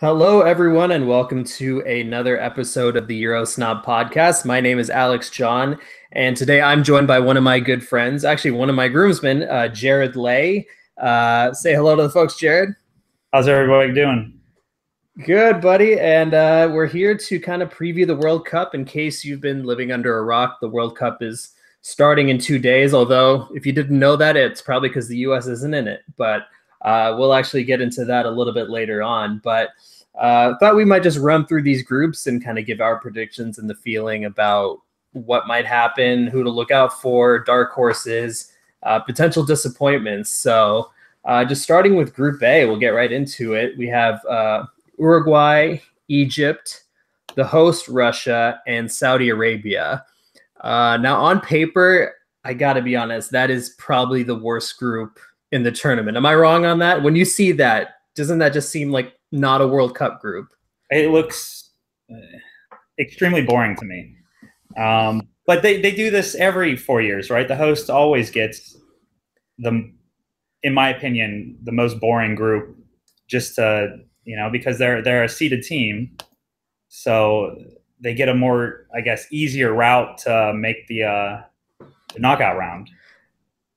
Hello, everyone, and welcome to another episode of the Eurosnob podcast. My name is Alex John, and today I'm joined by one of my good friends, actually one of my groomsmen, Jared Lay. Say hello to the folks, Jared. How's everybody doing? Good, buddy. And we're here to kind of preview the World Cup. In case you've been living under a rock, the World Cup is starting in 2 days. Although, if you didn't know that, it's probably because the U.S. isn't in it. But we'll actually get into that a little bit later on. But thought we might just run through these groups and kind of give our predictions and the feeling about what might happen, who to look out for, dark horses, potential disappointments. So just starting with Group A, we'll get right into it. We have Uruguay, Egypt, the host Russia, and Saudi Arabia. Now, on paper, I got to be honest, that is probably the worst group in the tournament. Am I wrong on that? When you see that, doesn't that just seem like not a World Cup group? It looks extremely boring to me. But they do this every 4 years, right? The host always gets in my opinion, the most boring group just to, because they're a seeded team. So they get a more, I guess, easier route to make the knockout round.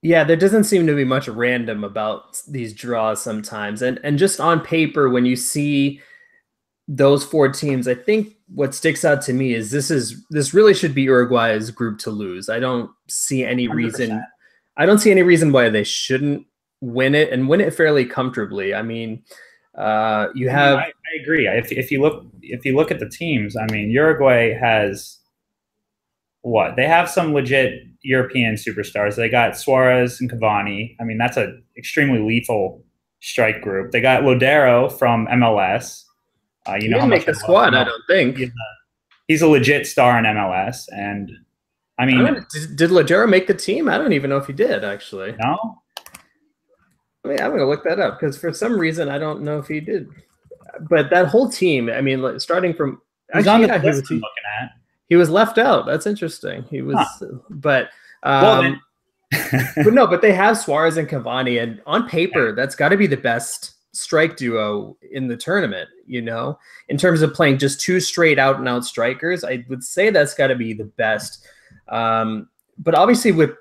Yeah, there doesn't seem to be much random about these draws sometimes. And just on paper, when you see those four teams, I think what sticks out to me is this really should be Uruguay's group to lose. I don't see any 100%. reason. I don't see any reason why they shouldn't win it and win it fairly comfortably. I mean, you have. I agree. If you look at the teams, I mean, Uruguay has what? They have some legit European superstars. They got Suarez and Cavani. I mean, that's an extremely lethal strike group. They got Lodero from MLS. He didn't make the squad, I don't think. He's a legit star in MLS. And, I mean... Did Lodero make the team? I don't even know if he did, actually. No? I mean, I'm going to look that up because for some reason, I don't know if he did. But that whole team, I mean, starting from... He's on the list I'm looking at. He was left out. That's interesting. He was, but well, but they have Suarez and Cavani, and on paper, that's got to be the best strike duo in the tournament. In terms of playing just two straight out and out strikers, I would say that's got to be the best. But obviously, with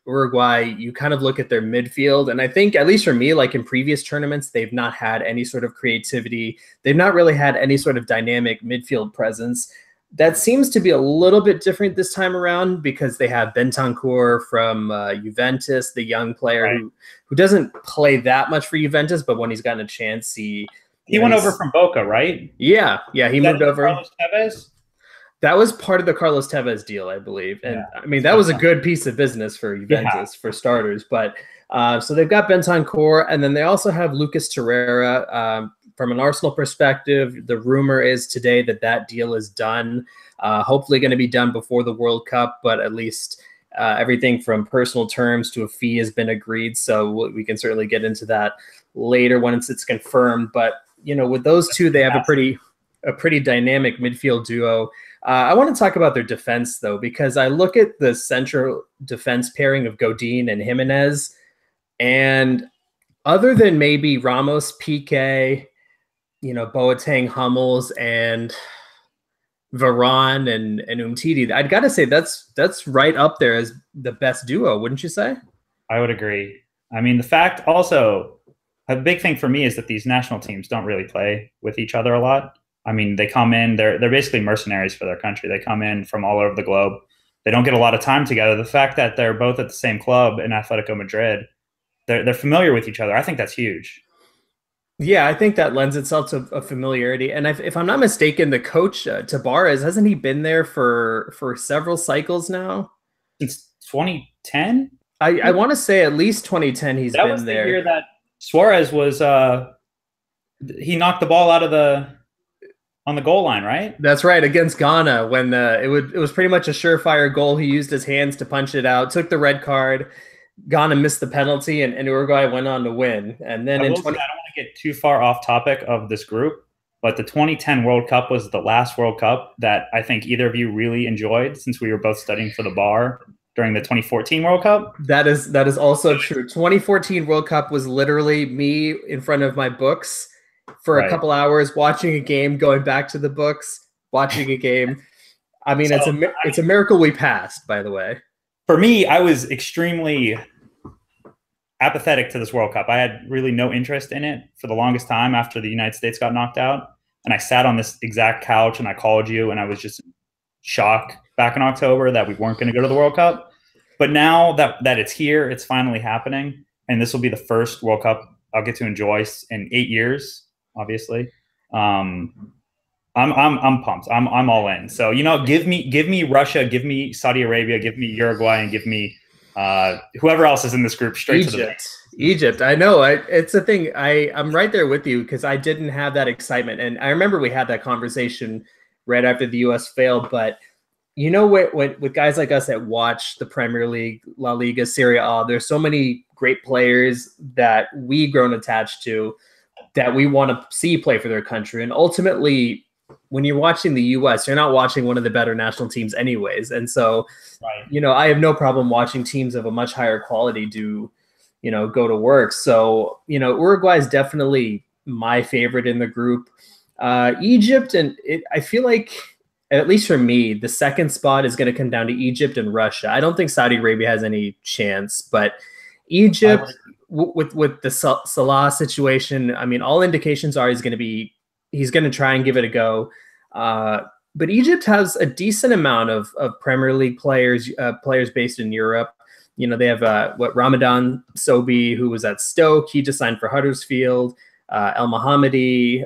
Uruguay, you kind of look at their midfield, and I think, at least for me, like in previous tournaments, they've not had any sort of creativity. They've not really had any sort of dynamic midfield presence. That seems to be a little bit different this time around because they have Bentancur from Juventus, the young player who doesn't play that much for Juventus, but when he's gotten a chance, he went over from Boca, right? Yeah, he moved over. Carlos Tevez? That was part of the Carlos Tevez deal, I believe. And I mean, that was a good piece of business for Juventus, for starters. But so they've got Bentancur, and then they also have Lucas Torreira. From an Arsenal perspective, the rumor is today that deal is done. Hopefully going to be done before the World Cup, but at least everything from personal terms to a fee has been agreed. So we can certainly get into that later once it's confirmed. But, with those two, they have a pretty dynamic midfield duo. I want to talk about their defense, though, because I look at the central defense pairing of Godin and Jimenez, and other than maybe Ramos, Piqué, Boateng, Hummels, and Varane and Umtiti, I'd got to say that's right up there as the best duo, wouldn't you say? I would agree. I mean, the fact also, a big thing for me is that these national teams don't really play with each other a lot. I mean, they come in, they're basically mercenaries for their country. They come in from all over the globe. They don't get a lot of time together. The fact that they're both at the same club in Atletico Madrid, they're familiar with each other. I think that's huge. Yeah, I think that lends itself to a familiarity. And if I'm not mistaken, the coach, Tabarez, hasn't he been there for several cycles now? Since 2010? I want to say at least 2010 he's been there. That was the year that Suarez was he knocked the ball out of on the goal line, right? That's right, against Ghana when it was pretty much a surefire goal. He used his hands to punch it out, took the red card. Ghana missed the penalty, and Uruguay went on to win. And then I don't want to get too far off topic of this group, but the 2010 World Cup was the last World Cup that I think either of you really enjoyed, since we were both studying for the bar during the 2014 World Cup. That is also true. 2014 World Cup was literally me in front of my books for a couple hours, watching a game, going back to the books, watching a game. I mean, it's a miracle we passed, by the way. For me, I was extremely apathetic to this World Cup. I had really no interest in it for the longest time after the United States got knocked out. And I sat on this exact couch and I called you, and I was just in shock back in October that we weren't going to go to the World Cup. But now that it's here, it's finally happening. And this will be the first World Cup I'll get to enjoy in 8 years, obviously. I'm pumped. I'm all in. So, you know, give me Russia, give me Saudi Arabia, give me Uruguay, and give me whoever else is in this group straight to the bank. Egypt. I know. It's a thing. I'm right there with you because I didn't have that excitement. And I remember we had that conversation right after the U.S. failed. But, you know, with guys like us that watch the Premier League, La Liga, Serie A, there's so many great players that we've grown attached to that we want to see play for their country. And ultimately, when you're watching the U.S., you're not watching one of the better national teams anyways. And so, you know, I have no problem watching teams of a much higher quality go to work. So, you know, Uruguay is definitely my favorite in the group. Egypt, I feel like, at least for me, the second spot is going to come down to Egypt and Russia. I don't think Saudi Arabia has any chance, but Egypt, with the Salah situation, I mean, all indications are he's going to try and give it a go. But Egypt has a decent amount of Premier League players based in Europe. You know, they have Ramadan Sobi, who was at Stoke. He just signed for Huddersfield. El Mohammadi.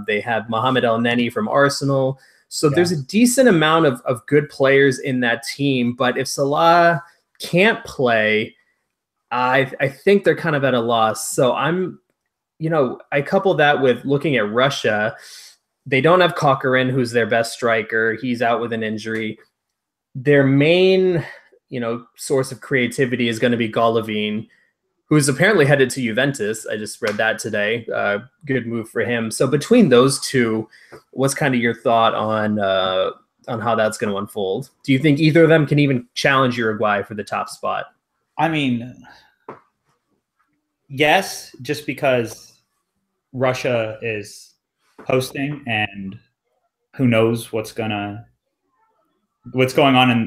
They have Mohamed El Neni from Arsenal. So there's a decent amount of good players in that team. But if Salah can't play, I think they're kind of at a loss. So I couple that with looking at Russia. They don't have Kokorin, who's their best striker. He's out with an injury. Their main, source of creativity is going to be Golovin, who's apparently headed to Juventus. I just read that today. Good move for him. So between those two, what's kind of your thought on how that's going to unfold? Do you think either of them can even challenge Uruguay for the top spot? I mean, yes, just because Russia is hosting and who knows what's going on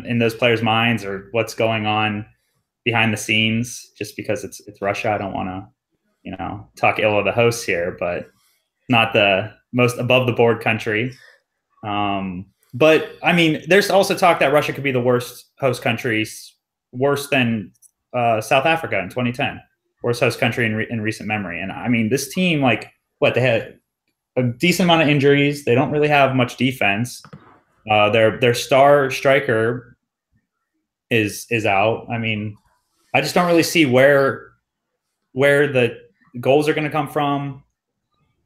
in those players' minds or what's going on behind the scenes. Just because it's Russia, I don't want to, talk ill of the hosts here, but not the most above the board country. But I mean, there's also talk that Russia could be the worst host country, worse than South Africa in 2010, worst host country in recent memory. And I mean, this team, they had a decent amount of injuries. They don't really have much defense. Their star striker is out. I mean, I just don't really see where the goals are going to come from,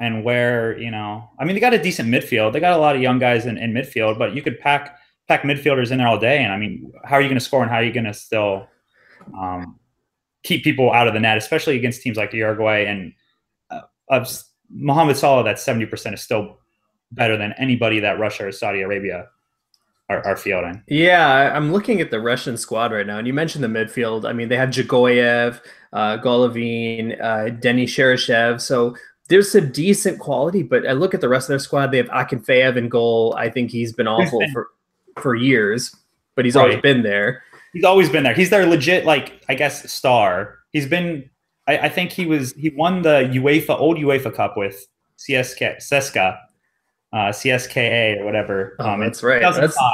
and where I mean, they got a decent midfield. They got a lot of young guys in midfield, but you could pack midfielders in there all day. And I mean, how are you going to score, and how are you going to still keep people out of the net, especially against teams like Uruguay and Mohamed Salah? That 70% is still better than anybody that Russia or Saudi Arabia are fielding. Yeah, I'm looking at the Russian squad right now, and you mentioned the midfield. I mean, they have Dzagoyev, Golovin, Denis Cheryshev. So there's some decent quality, but I look at the rest of their squad. They have Akinfeev in goal. I think he's been awful for years, but he's always been there. He's always been there. He's their legit, I guess, star. He's been. I think he won the old UEFA Cup with CSKA, or whatever. That's right.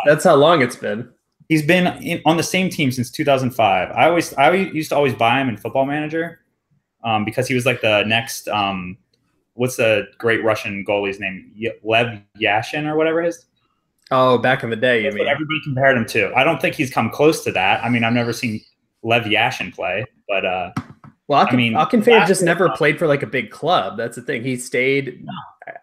That's how long it's been. He's been on the same team since 2005. I used to always buy him in Football Manager, because he was like the next. What's the great Russian goalie's name? Lev Yashin or whatever it is. Oh, back in the day, That's what everybody compared him to. I don't think he's come close to that. I mean, I've never seen Lev Yashin play, but Akinfeev just never played for a big club. That's the thing. He stayed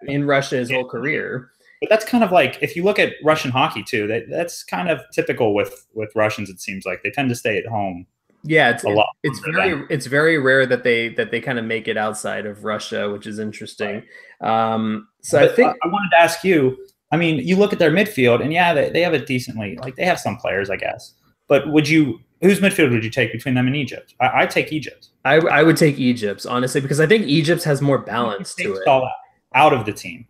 in Russia his whole career. But that's kind of if you look at Russian hockey too, that's kind of typical with Russians. It seems like they tend to stay at home. Yeah, it's very rare that they kind of make it outside of Russia, which is interesting. Right. I think I wanted to ask you. I mean, you look at their midfield, and they have a decently they have some players, I guess. But whose midfield would you take between them and Egypt? I take Egypt. I would take Egypt, honestly, because I think Egypt has more balance to it. out of the team.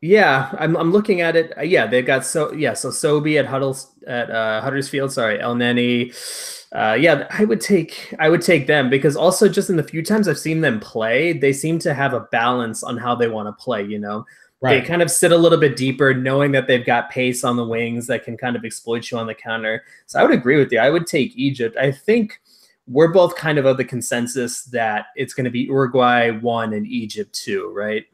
Yeah, I'm looking at it. Yeah, they've got so Sobi at Huddersfield. Sorry, El Neni. Yeah, I would take them because also just in the few times I've seen them play, they seem to have a balance on how they want to play. They kind of sit a little bit deeper, knowing that they've got pace on the wings that can kind of exploit you on the counter. So I would agree with you. I would take Egypt. I think we're both kind of the consensus that it's going to be Uruguay 1 and Egypt 2, right?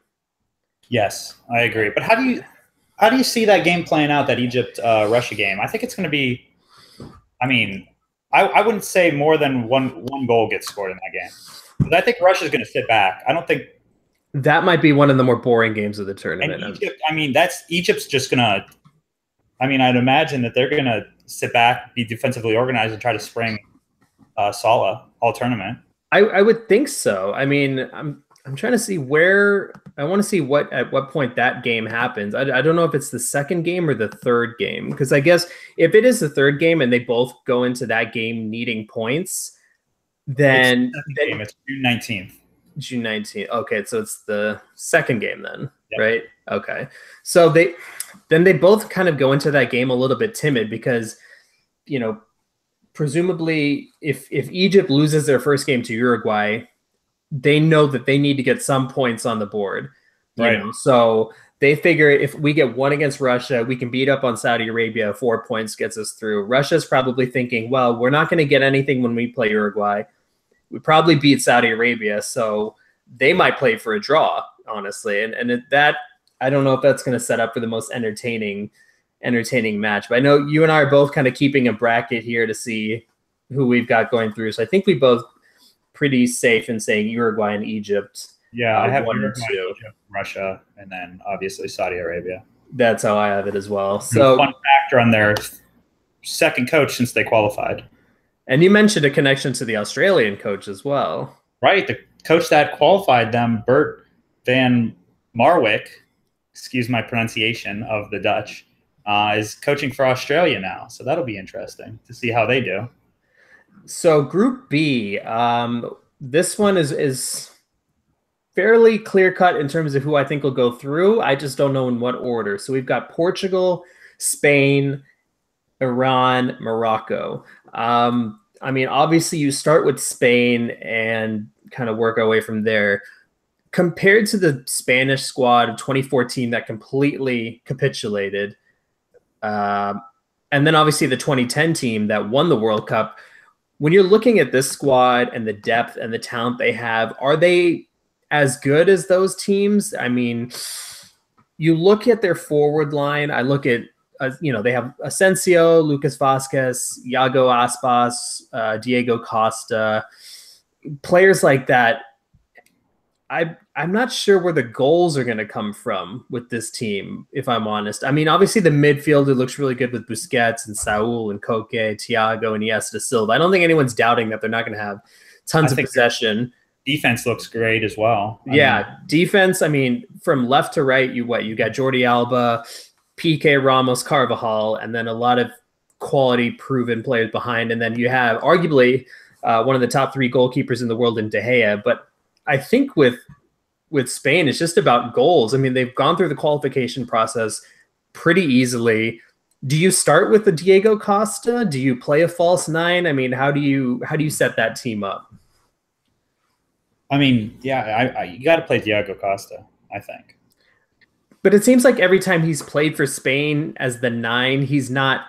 Yes, I agree. But how do you see that game playing out, that Egypt Russia game? I think it's going to be. I mean, I wouldn't say more than one goal gets scored in that game. But I think Russia's going to sit back. I don't think that might be one of the more boring games of the tournament. And Egypt, Egypt's just going to. I mean, I'd imagine that they're going to sit back, be defensively organized, and try to spring Salah all tournament. I would think so. I mean, I'm trying to see where I want to see at what point that game happens. I don't know if it's the second game or the third game, because I guess if it is the third game and they both go into that game needing points, then it's June 19th. June 19th. Okay, so it's the second game then, yep. Right? Okay. So they both kind of go into that game a little bit timid because, presumably if Egypt loses their first game to Uruguay, they know that they need to get some points on the board. Right. So they figure if we get 1 against Russia, we can beat up on Saudi Arabia. 4 points gets us through. Russia's probably thinking, well, we're not going to get anything when we play Uruguay. We probably beat Saudi Arabia, so they might play for a draw, honestly. And that, I don't know if that's going to set up for the most entertaining match. But I know you and I are both kind of keeping a bracket here to see who we've got going through. So I think we both pretty safe in saying Uruguay and Egypt. Yeah, I have 1 and 2, Egypt, Russia, and then obviously Saudi Arabia. That's how I have it as well. So fun factor on their second coach since they qualified. And you mentioned a connection to the Australian coach as well. Right, the coach that qualified them, Bert van Marwijk, excuse my pronunciation of the Dutch, is coaching for Australia now. So that'll be interesting to see how they do. So Group B, this one is fairly clear-cut in terms of who I think will go through. I just don't know in what order. So we've got Portugal, Spain, Iran, Morocco. Obviously you start with Spain and kind of work our way from there. Compared to the Spanish squad of 2014 that completely capitulated, and then obviously the 2010 team that won the World Cup, when you're looking at this squad and the depth and the talent they have, are they as good as those teams? I mean, you look at their forward line. I look at, they have Asensio, Lucas Vazquez, Iago Aspas, Diego Costa, players like that. I'm not sure where the goals are going to come from with this team, if I'm honest. I mean, obviously the midfield, it looks really good with Busquets and Saul and Koke, Thiago and Iniesta Silva. I don't think anyone's doubting that they're not going to have tons of possession. Defense looks great as well. Defense, from left to right, you got Jordi Alba, PK Ramos, Carvajal, and then a lot of quality proven players behind. And then you have arguably one of the top 3 goalkeepers in the world in De Gea. But I think with Spain, it's just about goals. I mean, they've gone through the qualification process pretty easily. Do you start with the Diego Costa? Do you play a false 9? I mean, how do you set that team up? You got to play Diego Costa, I think. But it seems like every time he's played for Spain as the 9, he's not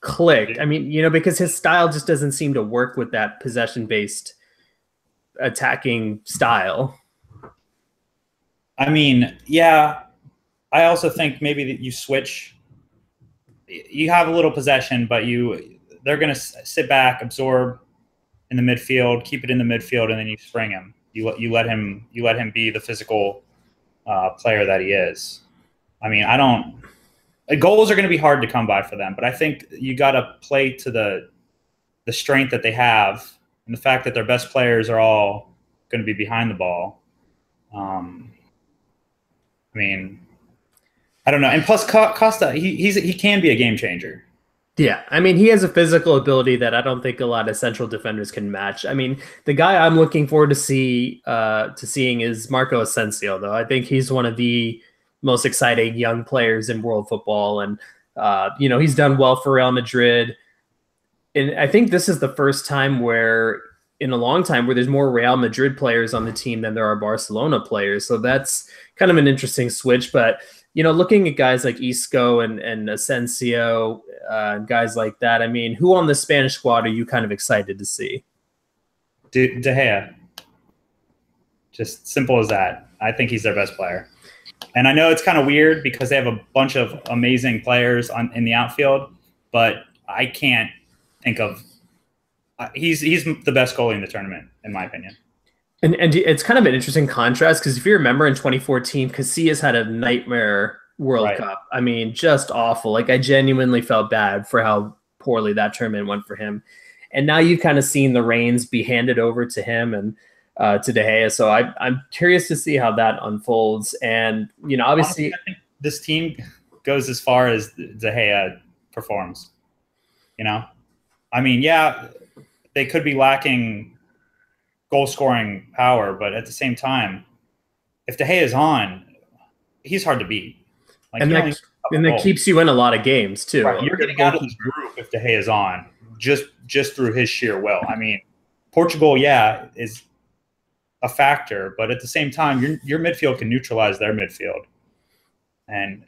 clicked. I mean, because his style just doesn't seem to work with that possession-based attacking style. I also think maybe that you switch. You have a little possession, but they're going to sit back, absorb in the midfield, keep it in the midfield, and then you spring him. You let him be the physical player that he is. Goals are going to be hard to come by for them, but I think you got to play to the strength that they have and the fact that their best players are all going to be behind the ball. I don't know. And plus Costa, he can be a game changer. Yeah, I mean, he has a physical ability that I don't think a lot of central defenders can match. I mean, the guy I'm looking forward to seeing is Marco Asensio, though. I think he's one of the most exciting young players in world football, and he's done well for Real Madrid. And I think this is the first time where, in a long time, where there's more Real Madrid players on the team than there are Barcelona players. So that's kind of an interesting switch. But looking at guys like Isco and Asensio, guys like that, I mean, who on the Spanish squad are you kind of excited to see? De Gea. Just simple as that. I think he's their best player. And I know it's kind of weird because they have a bunch of amazing players in the outfield, but I can't think of he's the best goalie in the tournament, in my opinion. And it's kind of an interesting contrast because if you remember in 2014, Casillas had a nightmare World Cup. I mean, just awful. Like, I genuinely felt bad for how poorly that tournament went for him. And now you've kind of seen the reins be handed over to him and to De Gea. So I'm curious to see how that unfolds. And, obviously, honestly, I think this team goes as far as De Gea performs. I mean, yeah, they could be lacking goal scoring power, but at the same time, if De Gea is on, he's hard to beat. Like, and that keeps you in a lot of games too. Right. You're getting out of this group if De Gea is on, just through his sheer will. I mean, Portugal, yeah, is a factor, but at the same time, your midfield can neutralize their midfield, and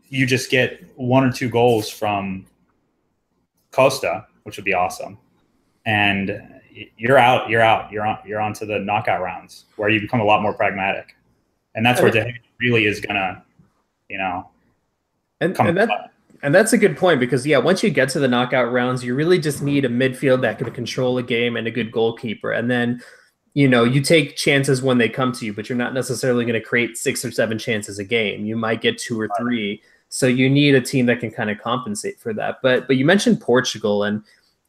you just get 1 or 2 goals from Costa, which would be awesome, and you're out. You're on to the knockout rounds where you become a lot more pragmatic, and that's where De Gea really is gonna, and that's a good point because once you get to the knockout rounds, you really just need a midfield that can control a game and a good goalkeeper, and then you take chances when they come to you, but you're not necessarily going to create 6 or 7 chances a game. You might get 2 or 3. So you need a team that can kind of compensate for that. But you mentioned Portugal, and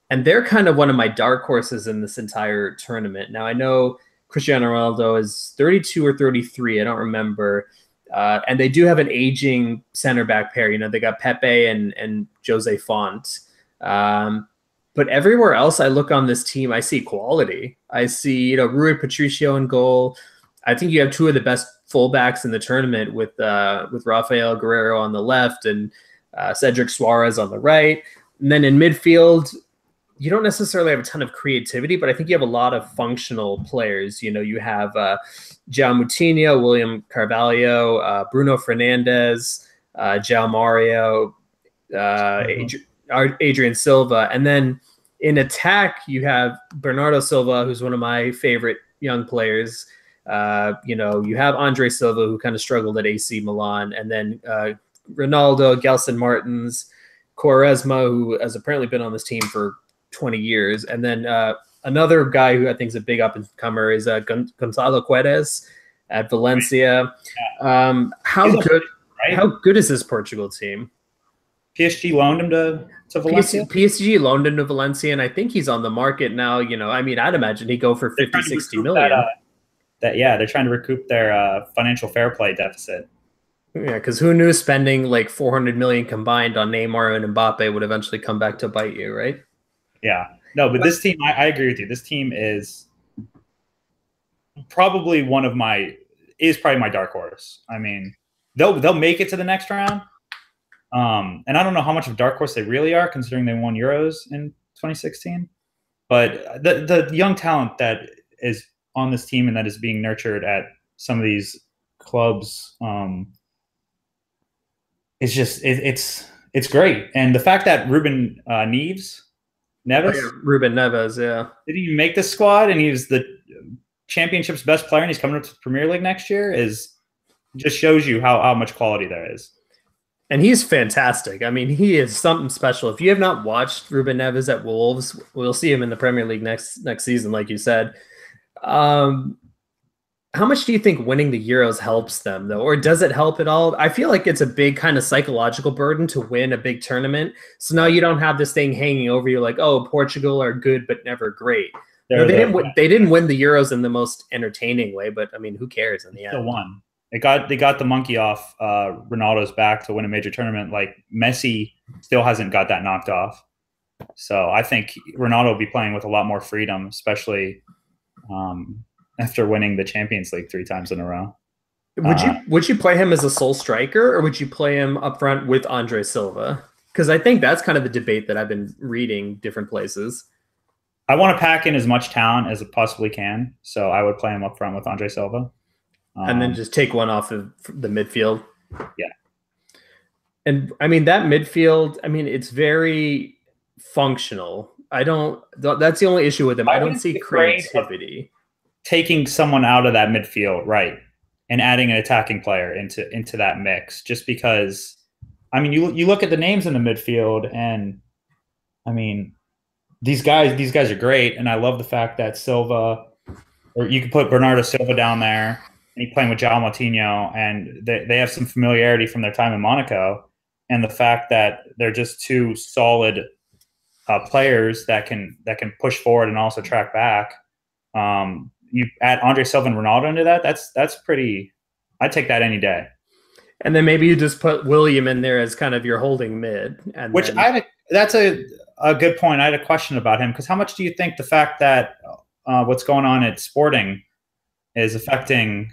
they're kind of one of my dark horses in this entire tournament. Now, I know Cristiano Ronaldo is 32 or 33. I don't remember. And they do have an aging center back pair. They got Pepe and Jose Font. But everywhere else I look on this team, I see quality. I see, Rui Patricio in goal. I think you have 2 of the best fullbacks in the tournament with Rafael Guerrero on the left and Cedric Suarez on the right. And then in midfield, you don't necessarily have a ton of creativity, but I think you have a lot of functional players. You have João Moutinho, William Carvalho, Bruno Fernandes, João Mario, Adrian Silva. And then in attack, you have Bernardo Silva, who's one of my favorite young players. You have Andre Silva, who kind of struggled at AC Milan. And then Ronaldo, Gelson Martins, Quaresma, who has apparently been on this team for 20 years. And then another guy who I think is a big up-and-comer is Gonzalo Guedes at Valencia. How good is this Portugal team? PSG loaned him to Valencia? PSG loaned him to Valencia, and I think he's on the market now. I mean, I'd imagine he'd go for 50, 60 million. They're trying to recoup their financial fair play deficit. Yeah, because who knew spending like 400 million combined on Neymar and Mbappe would eventually come back to bite you, right? Yeah. No, but this team, I agree with you. This team is probably probably my dark horse. I mean, they'll make it to the next round. And I don't know how much of a dark horse they really are, considering they won Euros in 2016. But the young talent that is on this team and that is being nurtured at some of these clubs, it's just it's great. And the fact that Ruben Neves, did he make the squad and he was the championship's best player and he's coming up to the Premier League next year just shows you how much quality there is. And he's fantastic. I mean, he is something special. If you have not watched Ruben Neves at Wolves, we'll see him in the Premier League next season, like you said. How much do you think winning the Euros helps them, though? Or does it help at all? I feel like it's a big kind of psychological burden to win a big tournament. So now you don't have this thing hanging over you like, oh, Portugal are good but never great. They didn't win the Euros in the most entertaining way, but, I mean, who cares in the end? Still won. They got the monkey off Ronaldo's back to win a major tournament. Like Messi still hasn't got that knocked off. So I think Ronaldo will be playing with a lot more freedom, especially after winning the Champions League 3 times in a row. Would you play him as a sole striker, or would you play him up front with Andre Silva? Because I think that's kind of the debate that I've been reading different places. I want to pack in as much talent as it possibly can, so I would play him up front with Andre Silva. And then just take one off of the midfield. Yeah. And I mean, that midfield, I mean, it's very functional. That's the only issue with him. I don't see creativity. Taking someone out of that midfield, right, and adding an attacking player into that mix, just because, I mean, you look at the names in the midfield, and I mean, these guys are great, and I love the fact that Silva, or you could put Bernardo Silva down there, and he's playing with João Moutinho, and they have some familiarity from their time in Monaco, and the fact that they're just two solid players that can push forward and also track back. You add Andre Silva and Ronaldo into that. That's pretty. I'd take that any day. And then maybe you just put William in there as kind of your holding mid. That's a good point. I had a question about him, because how much do you think the fact that what's going on at Sporting is affecting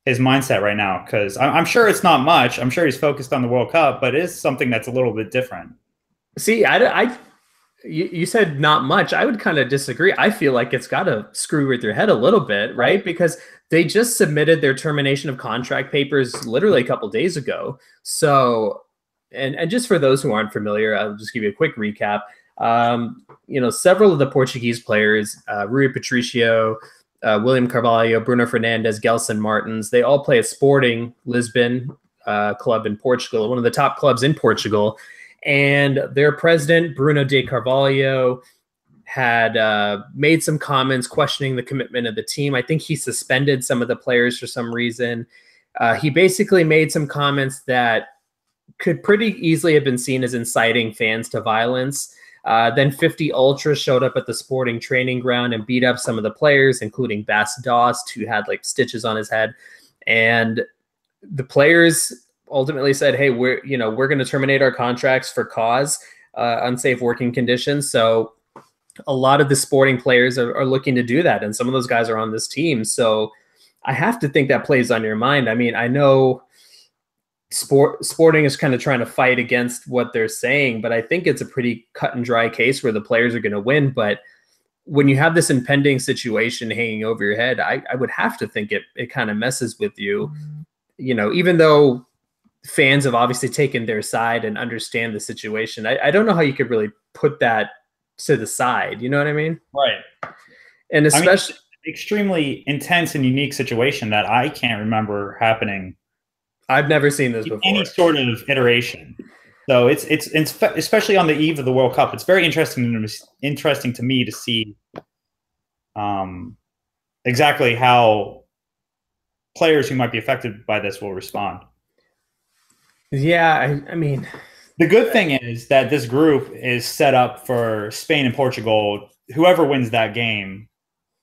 his mindset right now? Because I'm sure it's not much. I'm sure he's focused on the World Cup, but it is something that's a little bit different. See, you said not much. I would kind of disagree. I feel like it's got to screw with your head a little bit, right? Because they just submitted their termination of contract papers literally a couple days ago. So, and just for those who aren't familiar, I'll just give you a quick recap. Several of the Portuguese players, Rui Patricio, William Carvalho, Bruno Fernandes, Gelson Martins, they all play at Sporting Lisbon club in Portugal, one of the top clubs in Portugal. And their president, Bruno de Carvalho, had made some comments questioning the commitment of the team. I think he suspended some of the players for some reason. He basically made some comments that could pretty easily have been seen as inciting fans to violence. Then 50 Ultras showed up at the Sporting training ground and beat up some of the players, including Bas Dost, who had like stitches on his head. And the players ultimately said, hey, we're going to terminate our contracts for cause unsafe working conditions. So a lot of the Sporting players are looking to do that. And some of those guys are on this team. So I have to think that plays on your mind. I mean, I know Sporting is kind of trying to fight against what they're saying, but I think it's a pretty cut and dry case where the players are going to win. But when you have this impending situation hanging over your head, I would have to think it kind of messes with you, even though fans have obviously taken their side and understand the situation. I don't know how you could really put that to the side. You know what I mean? Right. And especially extremely intense and unique situation that I can't remember happening. I've never seen this before. Any sort of iteration. So it's especially on the eve of the World Cup. It's very interesting to me to see exactly how players who might be affected by this will respond. Yeah, I mean, the good thing is that this group is set up for Spain and Portugal. Whoever wins that game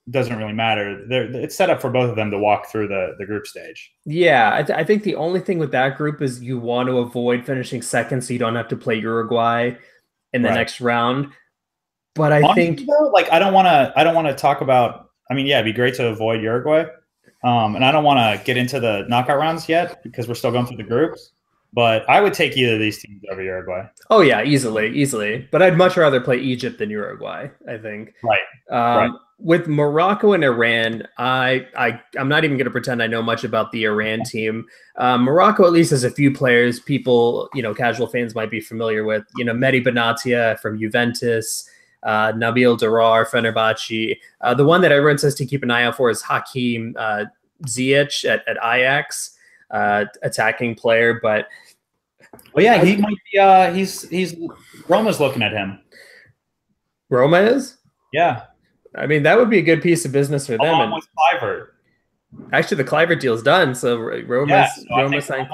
doesn't really matter. It's set up for both of them to walk through the group stage. Yeah, I think the only thing with that group is you want to avoid finishing second, so you don't have to play Uruguay in the next round. But honestly, I don't want to talk about. I mean, yeah, it'd be great to avoid Uruguay, and I don't want to get into the knockout rounds yet because we're still going through the groups. But I would take either of these teams over Uruguay. Oh, yeah, easily. But I'd much rather play Egypt than Uruguay, I think. Right. With Morocco and Iran, I'm not even going to pretend I know much about the Iran team. Morocco at least has a few players people, casual fans might be familiar with. Mehdi Benatia from Juventus, Nabil Darar, Fenerbahce. The one that everyone says to keep an eye out for is Hakim Ziyech at Ajax, attacking player. But yeah, he might be. He's Roma's looking at him. Roma is? Yeah. I mean, that would be a good piece of business for them. And with Kluivert. Actually, the Kluivert deal's done, so Roma signed.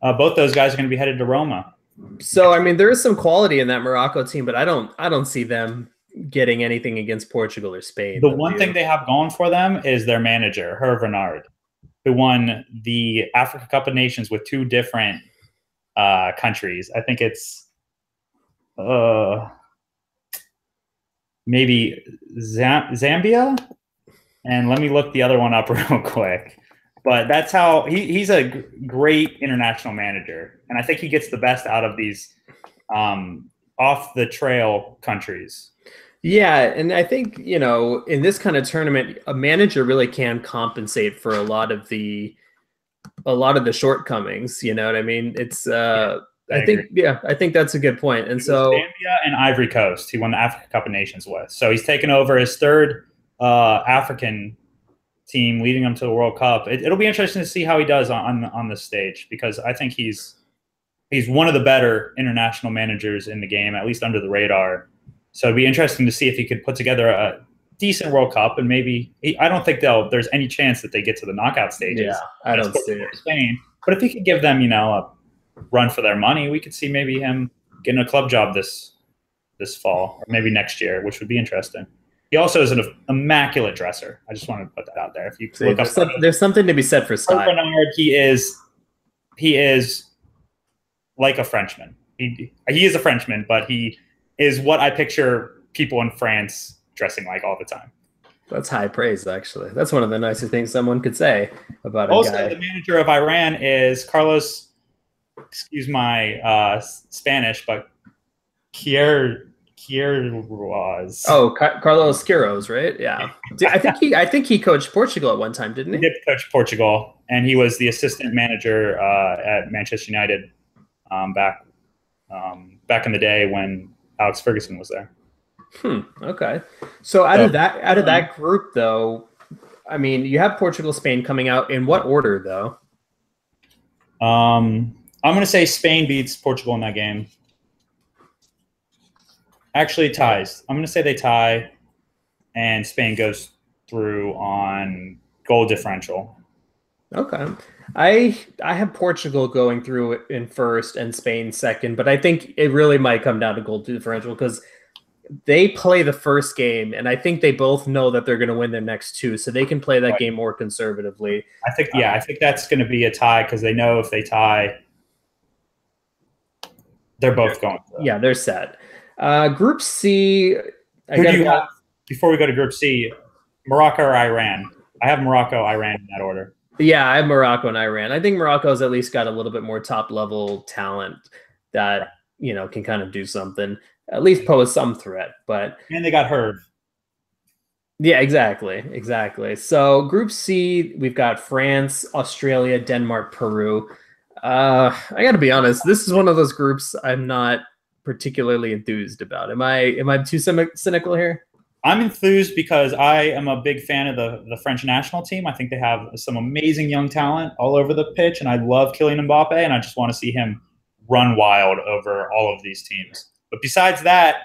Both those guys are going to be headed to Roma. So, I mean, there is some quality in that Morocco team, but I don't see them getting anything against Portugal or Spain. The one thing they have going for them is their manager, Hervé Renard, who won the Africa Cup of Nations with two different countries. I think it's maybe Zambia. And let me look the other one up real quick. But that's how he's a great international manager. And I think he gets the best out of these off the trail countries. Yeah, and I think, in this kind of tournament, a manager really can compensate for a lot of the shortcomings. You know what I mean? It's I think that's a good point. And so Zambia and Ivory Coast, he won the Africa Cup of Nations with. So he's taken over his third African team, leading them to the World Cup. It'll be interesting to see how he does on this stage, because I think he's one of the better international managers in the game, at least under the radar. So it'd be interesting to see if he could put together a decent World Cup, and maybe I don't think there's any chance that they get to the knockout stages. Yeah, I don't see it. Spain, but if he could give them, a run for their money, we could see maybe him getting a club job this fall, or maybe next year, which would be interesting. He also is an immaculate dresser. I just want to put that out there. If you look up, there's something to be said for style. Bernard, he is like a Frenchman. He is a Frenchman, but he is what I picture people in France dressing like all the time. That's high praise, actually. That's one of the nicest things someone could say about a also, guy. The manager of Iran is Carlos. Excuse my Spanish, but Queiroz. Oh, Carlos Queiroz, right? Yeah. I think he coached Portugal at one time, didn't he? He did coach Portugal, and he was the assistant manager at Manchester United back in the day when Alex Ferguson was there. Okay. So out of that group, though, I mean, you have Portugal, Spain coming out. In what order, though? I'm going to say Spain beats Portugal in that game. Actually, ties. I'm going to say they tie, and Spain goes through on goal differential. Okay. I have Portugal going through in first and Spain second, but I think it really might come down to goal differential, because they play the first game, and I think they both know that they're going to win their next two, so they can play that game more conservatively. I think that's going to be a tie, because they know if they tie, they're both going through. Yeah, they're set. Group C. Who do you have before we go to Group C? Morocco or Iran? I have Morocco, Iran in that order. Yeah, I have Morocco and Iran. I think Morocco's at least got a little bit more top level talent that can kind of do something, at least pose some threat. And they got Herb. Yeah, exactly. So Group C, we've got France, Australia, Denmark, Peru. I got to be honest, this is one of those groups I'm not particularly enthused about. Am I too cynical here? I'm enthused because I am a big fan of the French national team. I think they have some amazing young talent all over the pitch, and I love Kylian Mbappe, and I just want to see him run wild over all of these teams. But besides that,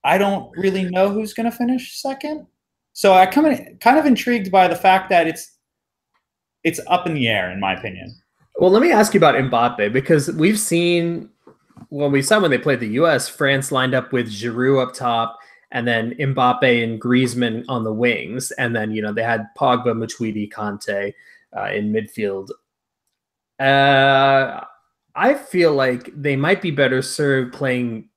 I don't really know who's going to finish second. So I'm kind of intrigued by the fact that it's up in the air, in my opinion. Well, let me ask you about Mbappe, because we saw when they played the U.S., France lined up with Giroud up top, and then Mbappe and Griezmann on the wings, and then they had Pogba, Matuidi, Kante in midfield. I feel like they might be better served playing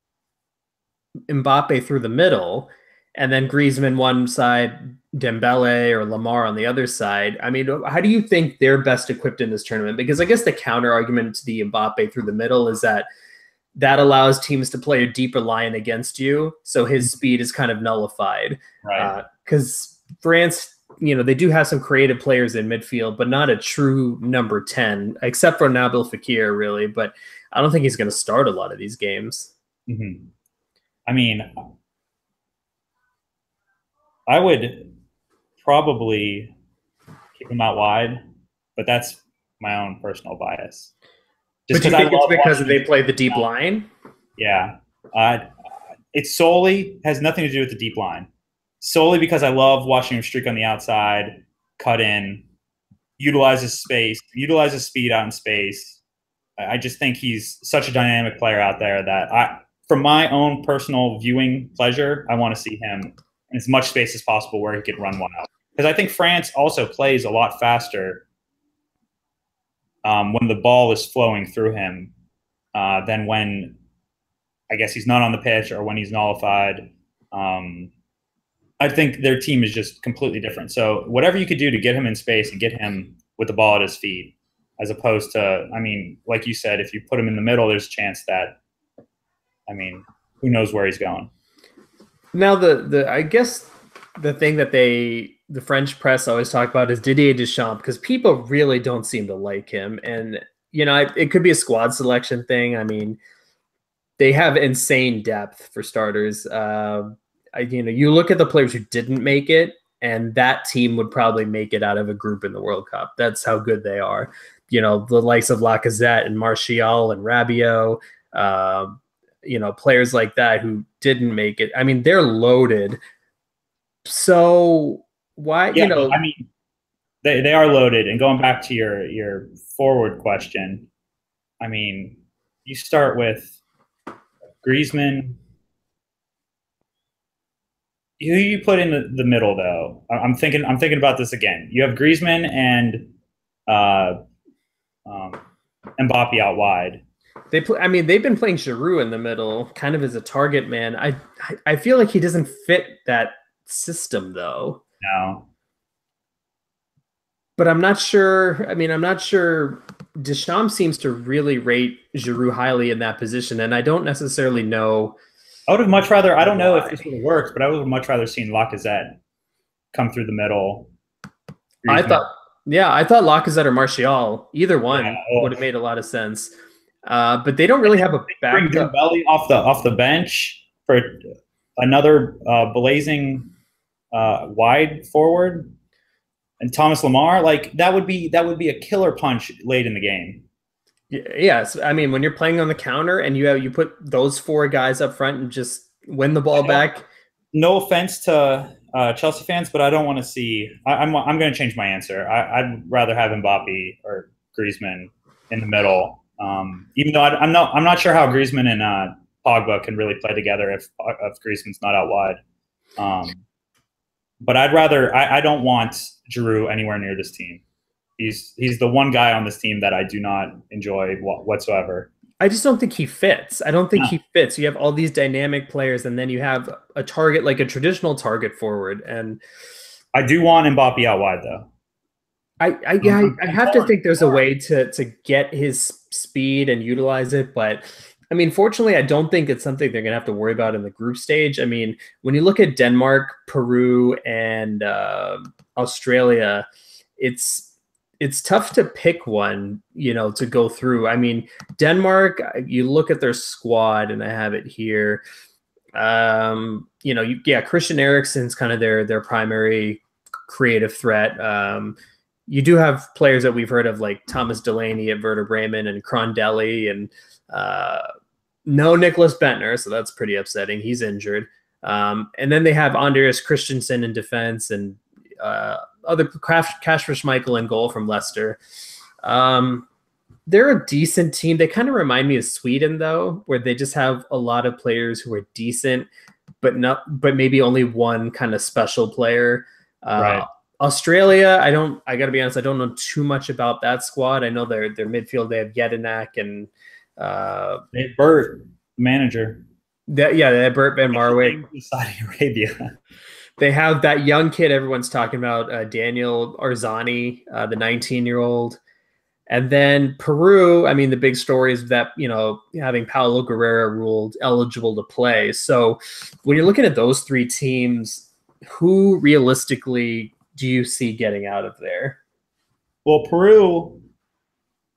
Mbappe through the middle, and then Griezmann one side, Dembele or Lamar on the other side. I mean, how do you think they're best equipped in this tournament? Because I guess the counter argument to the Mbappe through the middle is that allows teams to play a deeper line against you, so his speed is kind of nullified. Right. Because France, they do have some creative players in midfield, but not a true number 10, except for Nabil Fekir, really. But I don't think he's going to start a lot of these games. Mm-hmm. I mean, I would probably keep him out wide, but that's my own personal bias. Just but do you think it's because they play the deep line? Yeah. It solely has nothing to do with the deep line. Solely because I love watching him streak on the outside, cut in, utilizes speed out in space. I just think he's such a dynamic player out there that for my own personal viewing pleasure, I want to see him in as much space as possible where he could run one out. Because I think France also plays a lot faster when the ball is flowing through him than when I guess he's not on the pitch or when he's nullified. I think their team is just completely different. So whatever you could do to get him in space and get him with the ball at his feet, as opposed to, I mean, like you said, if you put him in the middle, there's a chance that, I mean, who knows where he's going. Now, I guess the thing that the French press always talk about is Didier Deschamps, because people really don't seem to like him. And, you know, it could be a squad selection thing. I mean, they have insane depth for starters. You know, you look at the players who didn't make it, and that team would probably make it out of a group in the World Cup. That's how good they are. You know, the likes of Lacazette and Martial and Rabiot, you know, players like that who didn't make it. I mean, they're loaded. So why, yeah, you know, I mean, they are loaded. And going back to your forward question, I mean, you start with Griezmann. Who you put in the middle though? I'm thinking about this again. You have Griezmann and Mbappe out wide. I mean, they've been playing Giroud in the middle, kind of as a target man. I feel like he doesn't fit that system though. No. But I'm not sure. I mean, I'm not sure. Deschamps seems to really rate Giroud highly in that position, and I don't necessarily know. I would have much rather. I don't know if this would have worked, but I would have much rather seen Lacazette come through the middle. I thought Lacazette or Martial, either one would have made a lot of sense. But they don't really have a bring Dembele off the bench for another blazing wide forward, and Thomas Lemar. Like that would be a killer punch late in the game. Yes, I mean when you're playing on the counter and you put those four guys up front and just win the ball back. No offense to Chelsea fans, but I don't want to see. I'm going to change my answer. I'd rather have Mbappe or Griezmann in the middle. Even though I'm not sure how Griezmann and Pogba can really play together if Griezmann's not out wide. But I'd rather. I don't want Giroud anywhere near this team. He's the one guy on this team that I do not enjoy whatsoever. I just don't think he fits. I don't think he fits. You have all these dynamic players, and then you have a target, like a traditional target forward. And I do want Mbappe out wide, though. I have to think there's a way to get his speed and utilize it. But, I mean, fortunately, I don't think it's something they're going to have to worry about in the group stage. I mean, when you look at Denmark, Peru, and Australia, it's tough to pick one, you know, to go through. I mean, Denmark, you look at their squad, and I have it here. You know, Christian Eriksen's kind of their primary creative threat. You do have players that we've heard of, like Thomas Delaney at Werder Bremen and Crondelli, and no Nicholas Bentner, so that's pretty upsetting. He's injured. And then they have Andreas Christensen in defense, and other Kasper Schmeichel in goal from Leicester. They're a decent team. They kind of remind me of Sweden, though, where they just have a lot of players who are decent, but maybe only one kind of special player. Right. Australia, I got to be honest, I don't know too much about that squad. I know their midfield, they have Jedinak and they have Bert, manager. They have Bert Ben Marwick. Saudi Arabia. They have that young kid everyone's talking about, Daniel Arzani, the 19-year-old. And then Peru, I mean, the big story is that, you know, having Paulo Guerrero ruled eligible to play. So when you're looking at those three teams, who realistically do you see getting out of there? Well, Peru,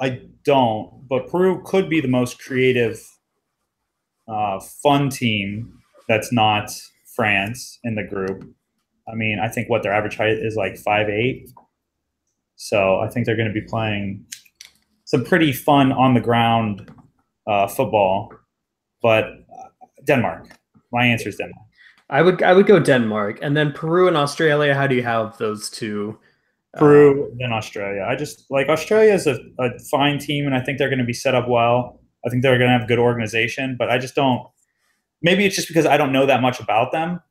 I don't, but Peru could be the most creative, fun team that's not France in the group. I mean, I think their average height is like 5'8". So I think they're going to be playing some pretty fun on the ground football. But Denmark, my answer is Denmark. I would go Denmark, and then Peru and Australia. How do you have those two? Peru, then Australia. I just like Australia is a fine team, and I think they're going to be set up well. I think they're going to have good organization, but I just don't. Maybe it's just because I don't know that much about them.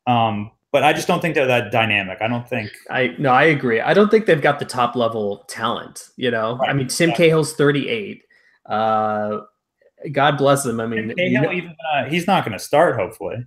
But I just don't think they're that dynamic. I don't think. I agree. I don't think they've got the top level talent. You know, right. I mean, Tim Cahill's 38. God bless him. I mean, he's not going to start. Hopefully,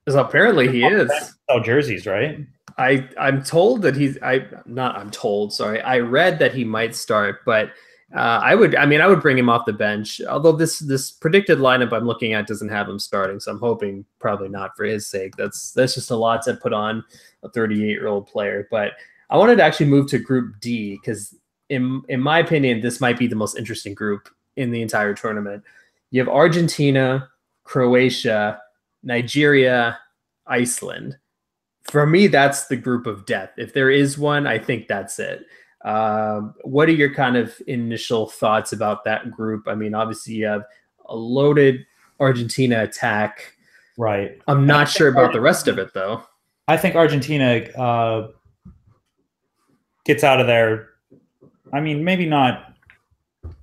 so apparently he is. Sell jerseys, right? I'm told that I'm told. Sorry, I read that he might start, but I would bring him off the bench. Although this predicted lineup I'm looking at doesn't have him starting, so I'm hoping probably not for his sake. That's just a lot to put on a 38-year-old player. But I wanted to actually move to Group D because in my opinion, this might be the most interesting group in the entire tournament. You have Argentina, Croatia, Nigeria, Iceland. For me, that's the group of death. If there is one, I think that's it. What are your kind of initial thoughts about that group? I mean, obviously you have a loaded Argentina attack. Right. I'm not sure about the rest of it, though. I think Argentina gets out of there. I mean, maybe not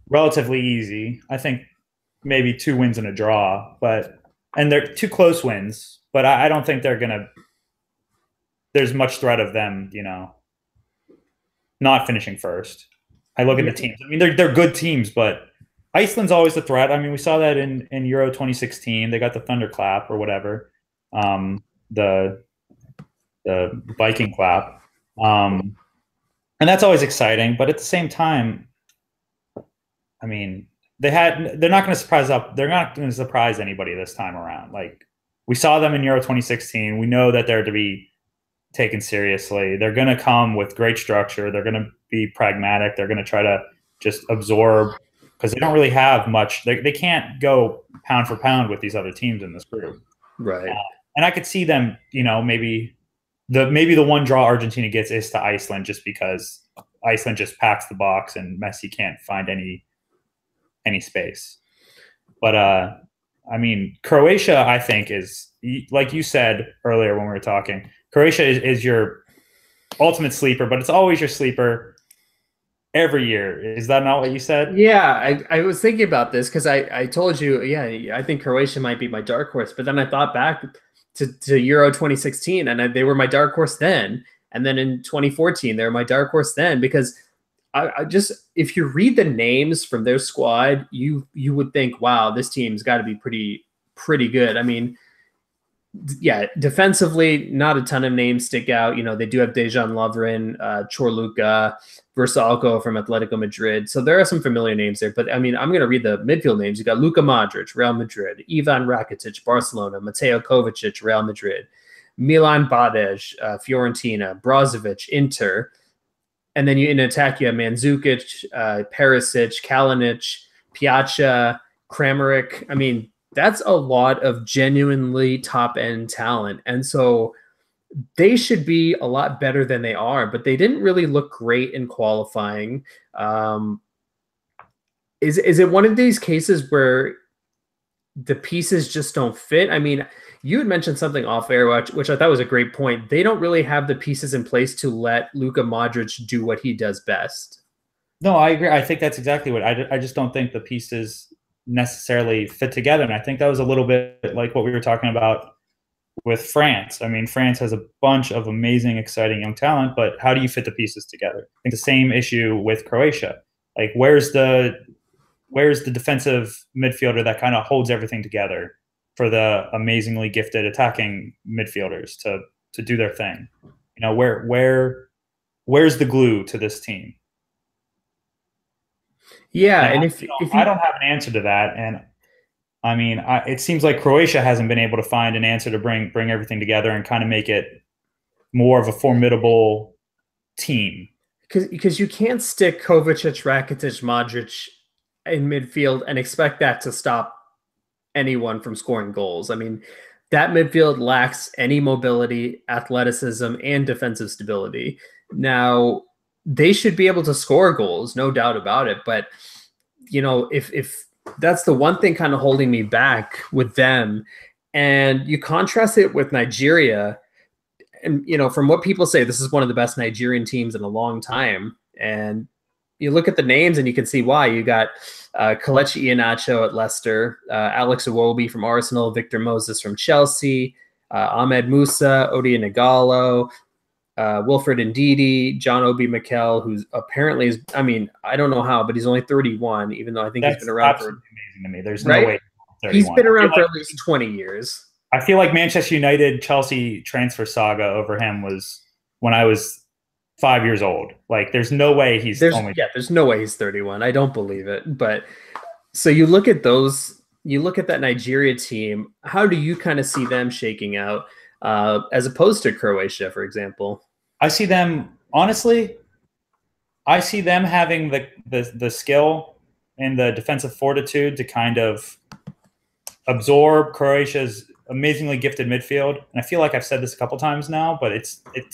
relatively easy. I think maybe 2 wins and a draw, and they're 2 close wins, but I don't think they're going to – there's much threat of them, not finishing first. I look at the teams. I mean, they're good teams, but Iceland's always a threat. I mean, we saw that in Euro 2016. They got the thunderclap or whatever, the Viking clap. And that's always exciting. But at the same time, I mean, they're not going to surprise anybody this time around. Like, we saw them in Euro 2016. We know that they're to be taken seriously. They're going to come with great structure. They're going to be pragmatic. They're going to try to just absorb because they don't really have much. They can't go pound for pound with these other teams in this group. Right. And I could see them, maybe the one draw Argentina gets is to Iceland just because Iceland just packs the box and Messi can't find any space. But I mean, Croatia, I think, is, like you said earlier when we were talking, Croatia is your ultimate sleeper, but it's always your sleeper every year. Is that not what you said? Yeah, I was thinking about this because I told you, I think Croatia might be my dark horse, but then I thought back to Euro 2016, and they were my dark horse then. And then in 2014, they were my dark horse then, because I just, if you read the names from their squad, you would think, wow, this team's got to be pretty good. I mean, yeah, defensively, not a ton of names stick out. They do have Dejan Lovren, Chorluka, Versalco from Atletico Madrid. So there are some familiar names there. But, I mean, I'm going to read the midfield names. You got Luka Modric, Real Madrid, Ivan Rakitic, Barcelona, Mateo Kovacic, Real Madrid, Milan Badej, Fiorentina, Brozovic, Inter. And then in attack, you have Mandzukic, Perisic, Kalinic, Piazza, Kramaric. I mean, that's a lot of genuinely top-end talent. And so they should be a lot better than they are, but they didn't really look great in qualifying. Is it one of these cases where the pieces just don't fit? I mean, you had mentioned something off air, which I thought was a great point. They don't really have the pieces in place to let Luka Modric do what he does best. No, I agree. I think that's exactly what I just don't think the pieces necessarily fit together. And I think that was a little bit like what we were talking about with France. I mean, France has a bunch of amazing, exciting young talent, but how do you fit the pieces together? I think the same issue with Croatia. Like, where's the defensive midfielder that kind of holds everything together for the amazingly gifted attacking midfielders to do their thing? Where's the glue to this team? Yeah, and if I don't have an answer to that, and I mean, it seems like Croatia hasn't been able to find an answer to bring everything together and kind of make it more of a formidable team. Because you can't stick Kovacic, Rakitic, Modric in midfield and expect that to stop anyone from scoring goals. I mean, that midfield lacks any mobility, athleticism, and defensive stability. Now, they should be able to score goals, no doubt about it. But, if that's the one thing kind of holding me back with them, and you contrast it with Nigeria, and, from what people say, this is one of the best Nigerian teams in a long time. And you look at the names and you can see why. You got Kelechi Iheanacho at Leicester, Alex Iwobi from Arsenal, Victor Moses from Chelsea, Ahmed Musa, Odion Igalo, Wilfred Ndidi, John Obi Mikel, who's apparently is, I mean, I don't know how, but he's only 31, even though I think he's been around for amazing to me. There's right? No way he's been around for at least 20 years. I feel like Manchester United Chelsea transfer saga over him was when I was 5 years old. Like, there's no way there's no way he's 31. I don't believe it. But so you look at that Nigeria team. How do you kind of see them shaking out as opposed to Croatia, for example? I see them having the skill and the defensive fortitude to kind of absorb Croatia's amazingly gifted midfield. And I feel like I've said this a couple times now, but it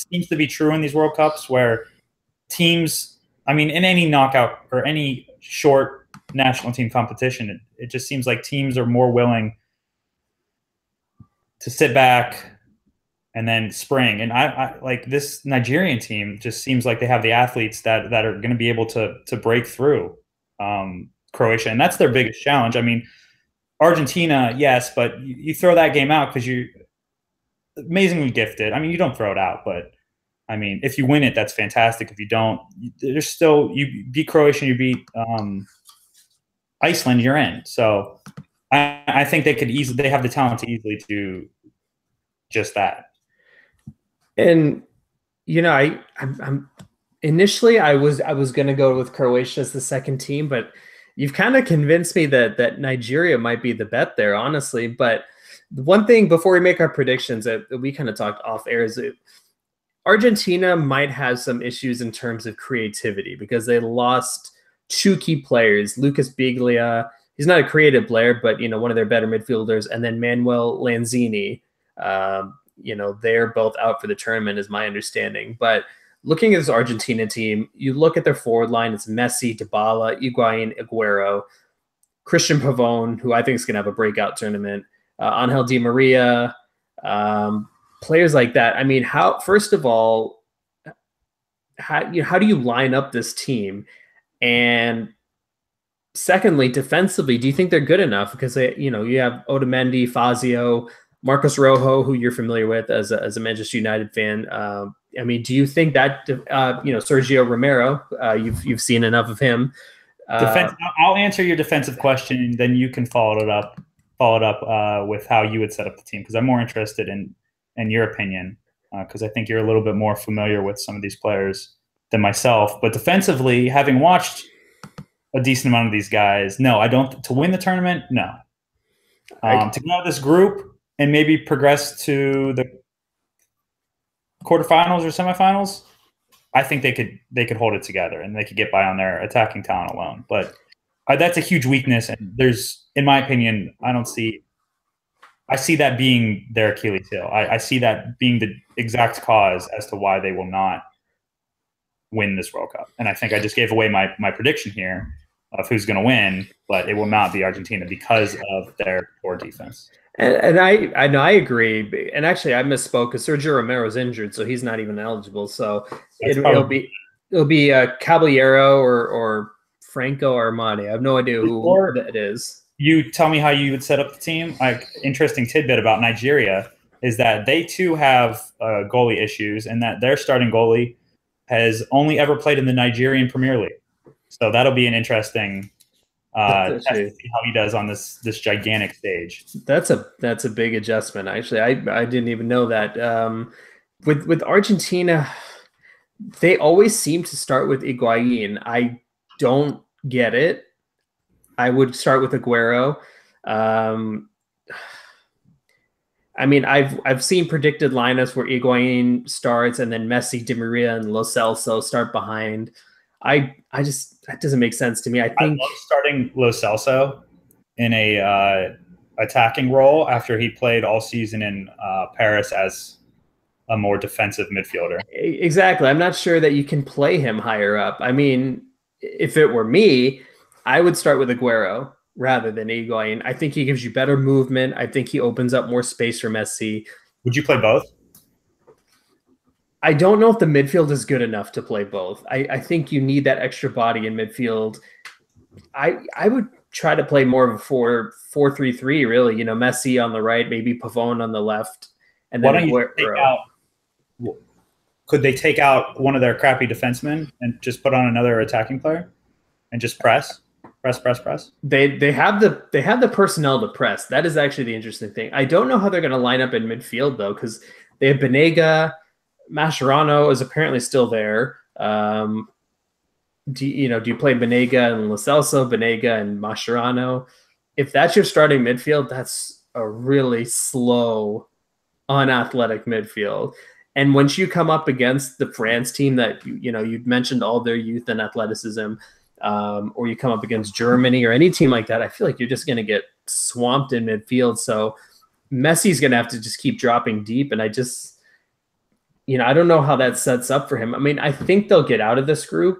seems to be true in these World Cups where teams, I mean, in any knockout or any short national team competition, it just seems like teams are more willing to sit back and then spring. And I like this Nigerian team just seems like they have the athletes that are going to be able to break through Croatia. And that's their biggest challenge. I mean, Argentina, yes, but you throw that game out because you're amazingly gifted. I mean, you don't throw it out, but I mean, if you win it, that's fantastic. If you don't, there's still, you beat Croatia, you beat Iceland, you're in. So I think they have the talent to easily do just that. And you know, I'm initially I was going to go with Croatia as the second team, but you've kind of convinced me that Nigeria might be the bet there, honestly. But one thing before we make our predictions that we kind of talked off air is that Argentina might have some issues in terms of creativity because they lost two key players, Lucas Biglia. He's not a creative player, but you know, one of their better midfielders, and then Manuel Lanzini. You know, they're both out for the tournament, is my understanding. But looking at this Argentina team, you look at their forward line, it's Messi, Dybala, Higuain, Aguero, Christian Pavone, who I think is going to have a breakout tournament, Angel Di Maria, players like that. I mean, first of all, how do you line up this team? And secondly, defensively, do you think they're good enough? Because you have Otamendi, Fazio, Marcos Rojo, who you're familiar with as a Manchester United fan. I mean, do you think that Sergio Romero? You've seen enough of him. I'll answer your defensive question, and then you can follow it up with how you would set up the team, because I'm more interested in your opinion, because I think you're a little bit more familiar with some of these players than myself. But defensively, having watched a decent amount of these guys, no, I don't. To win the tournament, no. To get out of this group and maybe progress to the quarterfinals or semifinals, I think they could hold it together and they could get by on their attacking talent alone. But that's a huge weakness, and in my opinion, I see that being their Achilles heel. I see that being the exact cause as to why they will not win this World Cup. And I think I just gave away my prediction here of who's going to win, but it will not be Argentina because of their poor defense. And I know I agree. And actually, I misspoke because Sergio Romero's injured, so he's not even eligible. So it'll be Caballero or Franco Armani. I have no idea who that is. You tell me how you would set up the team. Interesting tidbit about Nigeria is that they too have goalie issues, and that their starting goalie has only ever played in the Nigerian Premier League. So that'll be an interesting test to see how he does on this gigantic stage. That's a big adjustment. Actually, I didn't even know that. With Argentina, they always seem to start with Higuain. I don't get it. I would start with Aguero. I mean, I've seen predicted lineups where Higuain starts and then Messi, Di Maria, and Lo Celso start behind. That doesn't make sense to me. I love starting Lo Celso in a attacking role after he played all season in Paris as a more defensive midfielder. Exactly. I'm not sure that you can play him higher up. I mean, if it were me, I would start with Aguero rather than Higuain. I think he gives you better movement. I think he opens up more space for Messi. Would you play both? I don't know if the midfield is good enough to play both. I think you need that extra body in midfield. I would try to play more of a 4-3-3, really. You know, Messi on the right, maybe Pavone on the left, and then could they take out one of their crappy defensemen and just put on another attacking player and just press? They have the personnel to press. That is actually the interesting thing. I don't know how they're going to line up in midfield though, because they have Banega, Mascherano is apparently still there. Do you play Banega and Lo Celso, Banega and Mascherano? If that's your starting midfield, that's a really slow, unathletic midfield. And once you come up against the France team that you'd mentioned all their youth and athleticism, or you come up against Germany or any team like that, I feel like you're just going to get swamped in midfield. So Messi's going to have to just keep dropping deep. And I just, I don't know how that sets up for him. I mean, I think they'll get out of this group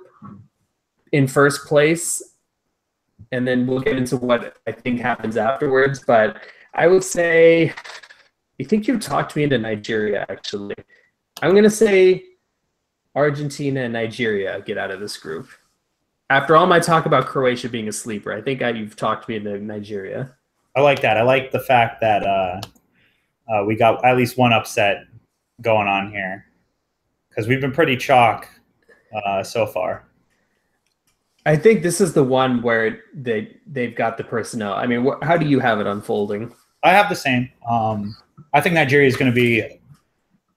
in first place, and then we'll get into what I think happens afterwards. But I would say, I think you've talked me into Nigeria, actually. I'm going to say Argentina and Nigeria get out of this group. After all my talk about Croatia being a sleeper, I think you've talked me into Nigeria. I like that. I like the fact that we got at least one upset going on here, because we've been pretty chalk so far. I think this is the one where they've got the personnel. I mean, how do you have it unfolding? I have the same. I think Nigeria is going to be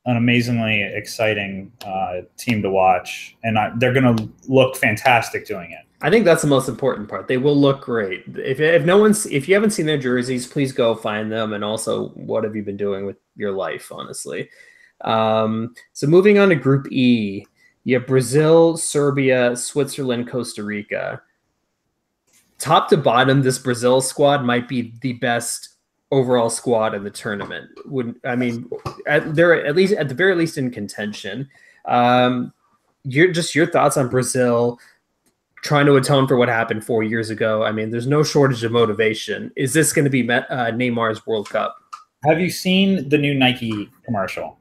an amazingly exciting team to watch, and they're going to look fantastic doing it. I think that's the most important part. They will look great. If you haven't seen their jerseys, please go find them. And also, what have you been doing with your life, honestly? So moving on to Group E, you have Brazil, Serbia, Switzerland, Costa Rica. Top to bottom, this Brazil squad might be the best overall squad in the tournament. They're at the very least in contention. Your thoughts on Brazil trying to atone for what happened 4 years ago? I mean, there's no shortage of motivation. Is this going to be Neymar's World Cup? Have you seen the new Nike commercial?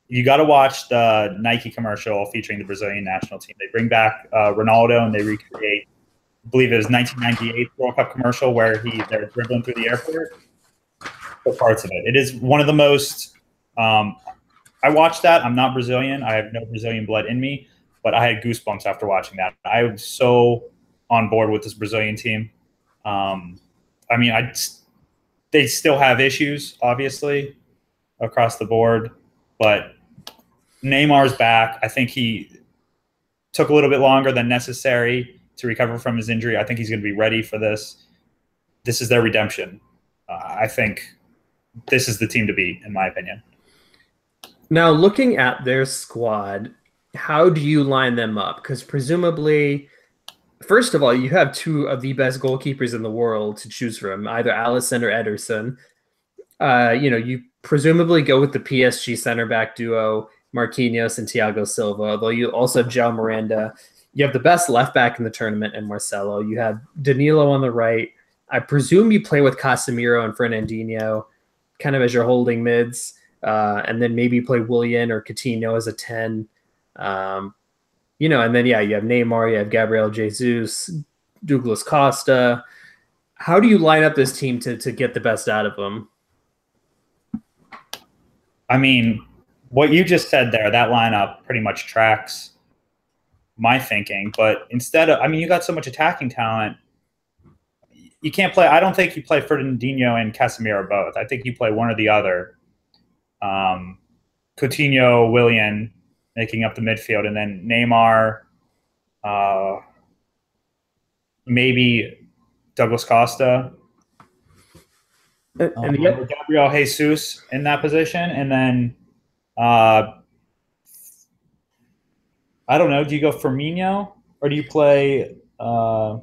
You got to watch the Nike commercial featuring the Brazilian national team. They bring back Ronaldo and they recreate, I believe it was 1998 World Cup commercial where they're dribbling through the airport. The parts of it. It is one of the most. I watched that. I'm not Brazilian. I have no Brazilian blood in me, but I had goosebumps after watching that. I was so on board with this Brazilian team. They still have issues, obviously, across the board, but Neymar's back. I think he took a little bit longer than necessary to recover from his injury. I think he's going to be ready for this. This is their redemption. I think this is the team to beat, in my opinion. Now, looking at their squad, how do you line them up? Because presumably, first of all, you have two of the best goalkeepers in the world to choose from, either Alisson or Ederson. You presumably go with the PSG center back duo, Marquinhos and Thiago Silva, although you also have João Miranda. You have the best left back in the tournament in Marcelo. You have Danilo on the right. I presume you play with Casemiro and Fernandinho kind of as your holding mids, and then maybe play Willian or Coutinho as a 10. And then, you have Neymar, you have Gabriel Jesus, Douglas Costa. How do you line up this team to get the best out of them? I mean, what you just said there, that lineup pretty much tracks my thinking. But instead of, you got so much attacking talent, you can't play. I don't think you play Fernandinho and Casemiro both. I think you play one or the other. Coutinho, Willian making up the midfield, and then Neymar, maybe Douglas Costa. And Gabriel Jesus in that position, and then I don't know. Do you go Firmino or do you play? How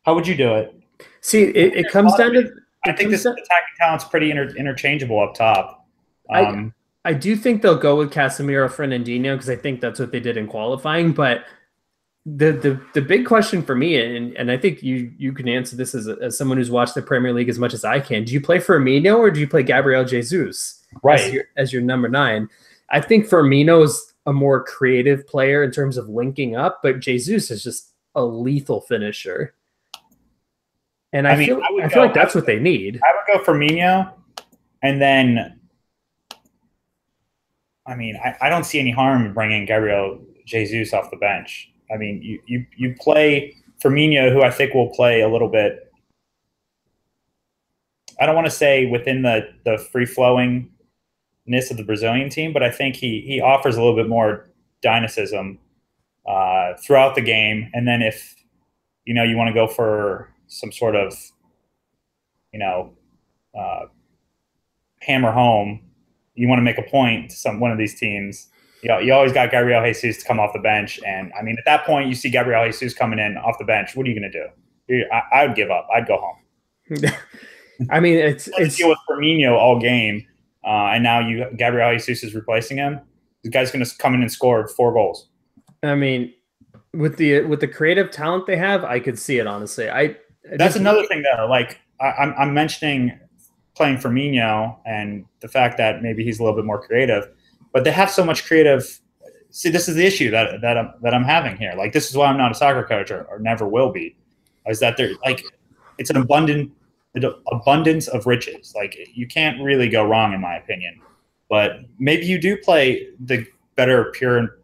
would you do it? See, it comes down to. I think this attacking talent's pretty interchangeable up top. I do think they'll go with Casemiro, Fernandinho, because I think that's what they did in qualifying. But the big question for me, and I think you can answer this as someone who's watched the Premier League as much as I can. Do you play Firmino or do you play Gabriel Jesus as your number 9? I think Firmino is a more creative player in terms of linking up, but Jesus is just a lethal finisher. And I feel like that's what they need. I would go Firmino, and then I mean, I don't see any harm in bringing Gabriel Jesus off the bench. I mean, you play Firmino, who I think will play a little bit. I don't want to say within the free flowingness of the Brazilian team, but I think he offers a little bit more dynamism throughout the game. And then if you want to go for some sort of hammer home, you want to make a point to one of these teams. You always got Gabriel Jesus to come off the bench, and I mean, at that point, you see Gabriel Jesus coming in off the bench. What are you going to do? I would give up. I'd go home. I mean, it's deal with Firmino all game, and now Gabriel Jesus is replacing him. The guy's going to come in and score 4 goals. I mean, with the creative talent they have, I could see it honestly. That's another thing though. Like I'm mentioning playing Firmino and the fact that maybe he's a little bit more creative, but they have so much creative. See, this is the issue that I'm having here. Like, this is why I'm not a soccer coach or never will be, is that they're like, it's an abundance of riches. Like, you can't really go wrong in my opinion, but maybe you do play the better pure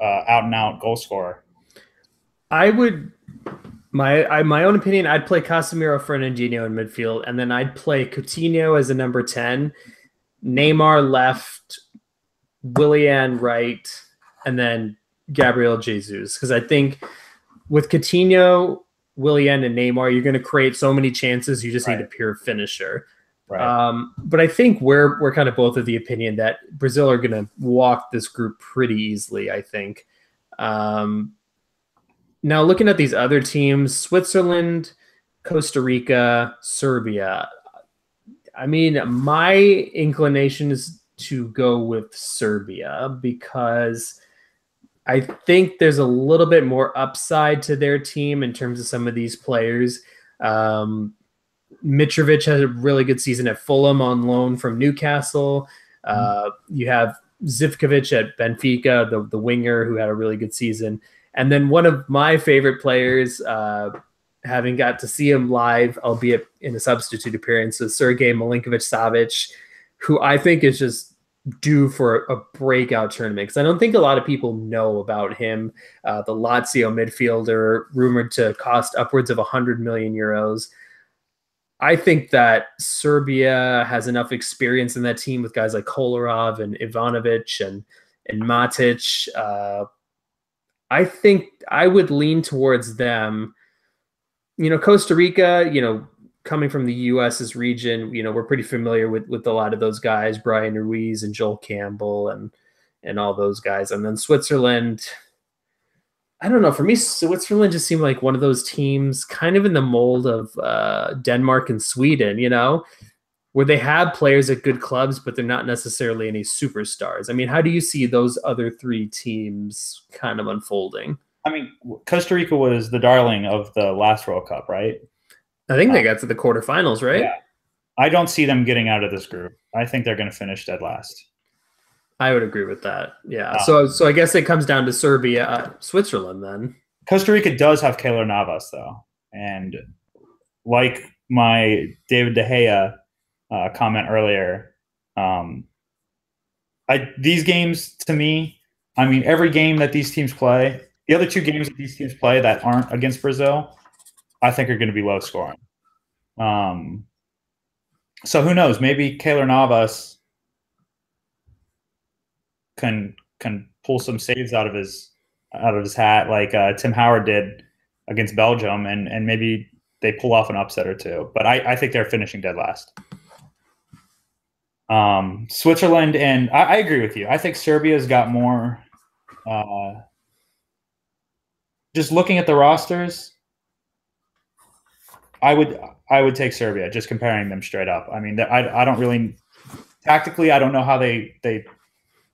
out and out goal scorer. I would, my own opinion, I'd play Casemiro, Fernandinho in midfield, and then I'd play Coutinho as a number 10, Neymar left, Willian right, and then Gabriel Jesus. Because I think with Coutinho, Willian, and Neymar, you're going to create so many chances. You just need a pure finisher. Right. But I think we're kind of both of the opinion that Brazil are going to walk this group pretty easily, I think. Now, looking at these other teams, Switzerland, Costa Rica, Serbia, I mean, my inclination is to go with Serbia because I think there's a little bit more upside to their team in terms of some of these players. Mitrovic has a really good season at Fulham on loan from Newcastle. You have Zivkovic at Benfica, the winger who had a really good season. And then one of my favorite players, having got to see him live, albeit in a substitute appearance, is Sergej Milinkovic-Savic, who I think is just due for a breakout tournament. Because I don't think a lot of people know about him. The Lazio midfielder, rumored to cost upwards of 100 million euros. I think that Serbia has enough experience in that team with guys like Kolarov and Ivanovic and Matic. I think I would lean towards them. Costa Rica, coming from the U.S.'s region, we're pretty familiar with a lot of those guys, Brian Ruiz and Joel Campbell and all those guys. And then Switzerland, I don't know. For me, Switzerland just seemed like one of those teams kind of in the mold of Denmark and Sweden, where they have players at good clubs, but they're not necessarily any superstars. I mean, how do you see those other 3 teams kind of unfolding? I mean, Costa Rica was the darling of the last World Cup, right? I think they got to the quarterfinals, right? Yeah. I don't see them getting out of this group. I think they're going to finish dead last. I would agree with that. Yeah. So I guess it comes down to Serbia, Switzerland then. Costa Rica does have Keylor Navas, though. And like my David De Gea comment earlier, these games, to me, I mean, every game that these teams play, the other 2 games that these teams play that aren't against Brazil, I think are going to be low scoring. So who knows? Maybe Keylor Navas can pull some saves out of his hat, like Tim Howard did against Belgium, and maybe they pull off an upset or 2. But I think they're finishing dead last. Switzerland, and I agree with you. I think Serbia's got more. Just looking at the rosters, I would take Serbia, just comparing them straight up. I mean, I don't really tactically, I don't know how they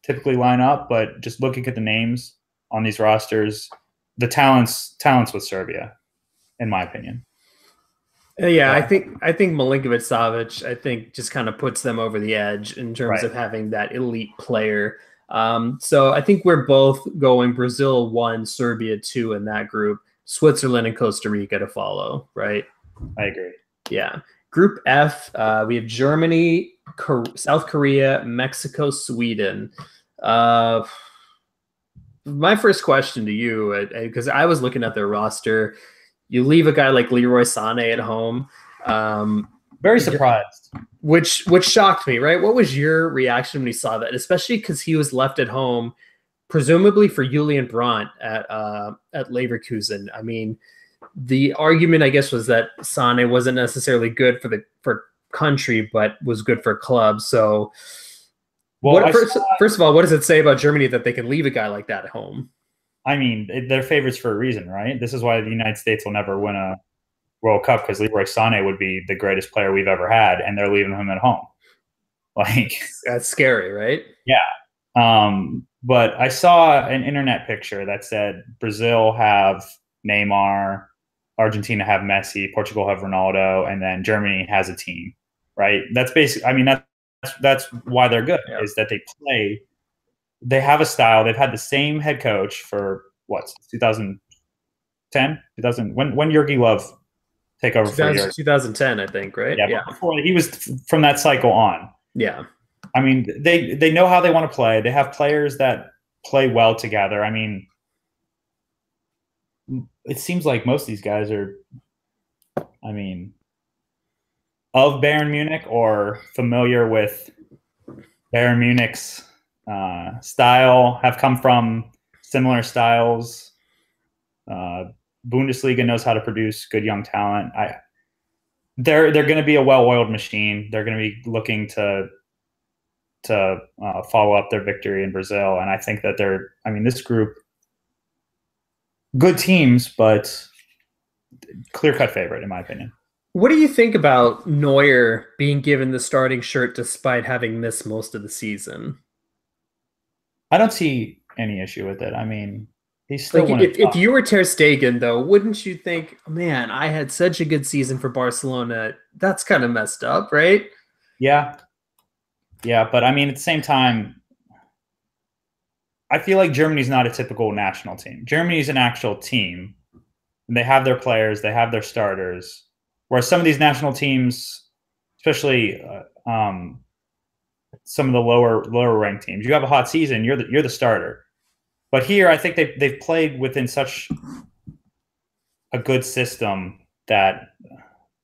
typically line up, but just looking at the names on these rosters, the talents with Serbia, in my opinion. Yeah, I think Milinkovic-Savic, I think, just kind of puts them over the edge in terms of having that elite player. So I think we're both going Brazil 1, Serbia 2 in that group, Switzerland and Costa Rica to follow, right? I agree. Yeah. Group F, we have Germany, South Korea, Mexico, Sweden. Uh, my first question to you, because I was looking at their roster, you leave a guy like Leroy Sané at home. Very surprised. Which shocked me, right? What was your reaction when you saw that, especially because he was left at home, presumably for Julian Brandt at Leverkusen? I mean, the argument, I guess, was that Sané wasn't necessarily good for country, but was good for clubs. So, well, first of all, what does it say about Germany that they can leave a guy like that at home? I mean, they're favorites for a reason, right? This is why the United States will never win a World Cup, because Leroy Sané would be the greatest player we've ever had, and they're leaving him at home. Like, that's scary, right? Yeah. But I saw an internet picture that said Brazil have Neymar, Argentina have Messi, Portugal have Ronaldo, and then Germany has a team, right? That's basically, I mean, that's why they're good, is that they have a style. They've had the same head coach for what, 2010, 2000, when Jurgi Löw take over for Jurgen? 2010, I think, right? Yeah. Before, he was from that cycle on. Yeah. I mean, they know how they want to play. They have players that play well together. I mean, it seems like most of these guys are, I mean, of Bayern Munich or familiar with Bayern Munich's style, have come from similar styles. Bundesliga knows how to produce good young talent. They're going to be a well-oiled machine. They're going to be looking to follow up their victory in Brazil, and I think that this group, good teams, but clear-cut favorite in my opinion. What do you think about Neuer being given the starting shirt despite having missed most of the season? I don't see any issue with it. I mean, he's still if you were Ter Stegen, though, wouldn't you think, man, I had such a good season for Barcelona? That's kind of messed up, right? Yeah. Yeah, but I mean, at the same time, I feel like Germany's not a typical national team. Germany's an actual team, and they have their players, they have their starters. Whereas some of these national teams, especially some of the lower ranked teams, you have a hot season, you're the starter. But here, I think they've played within such a good system that,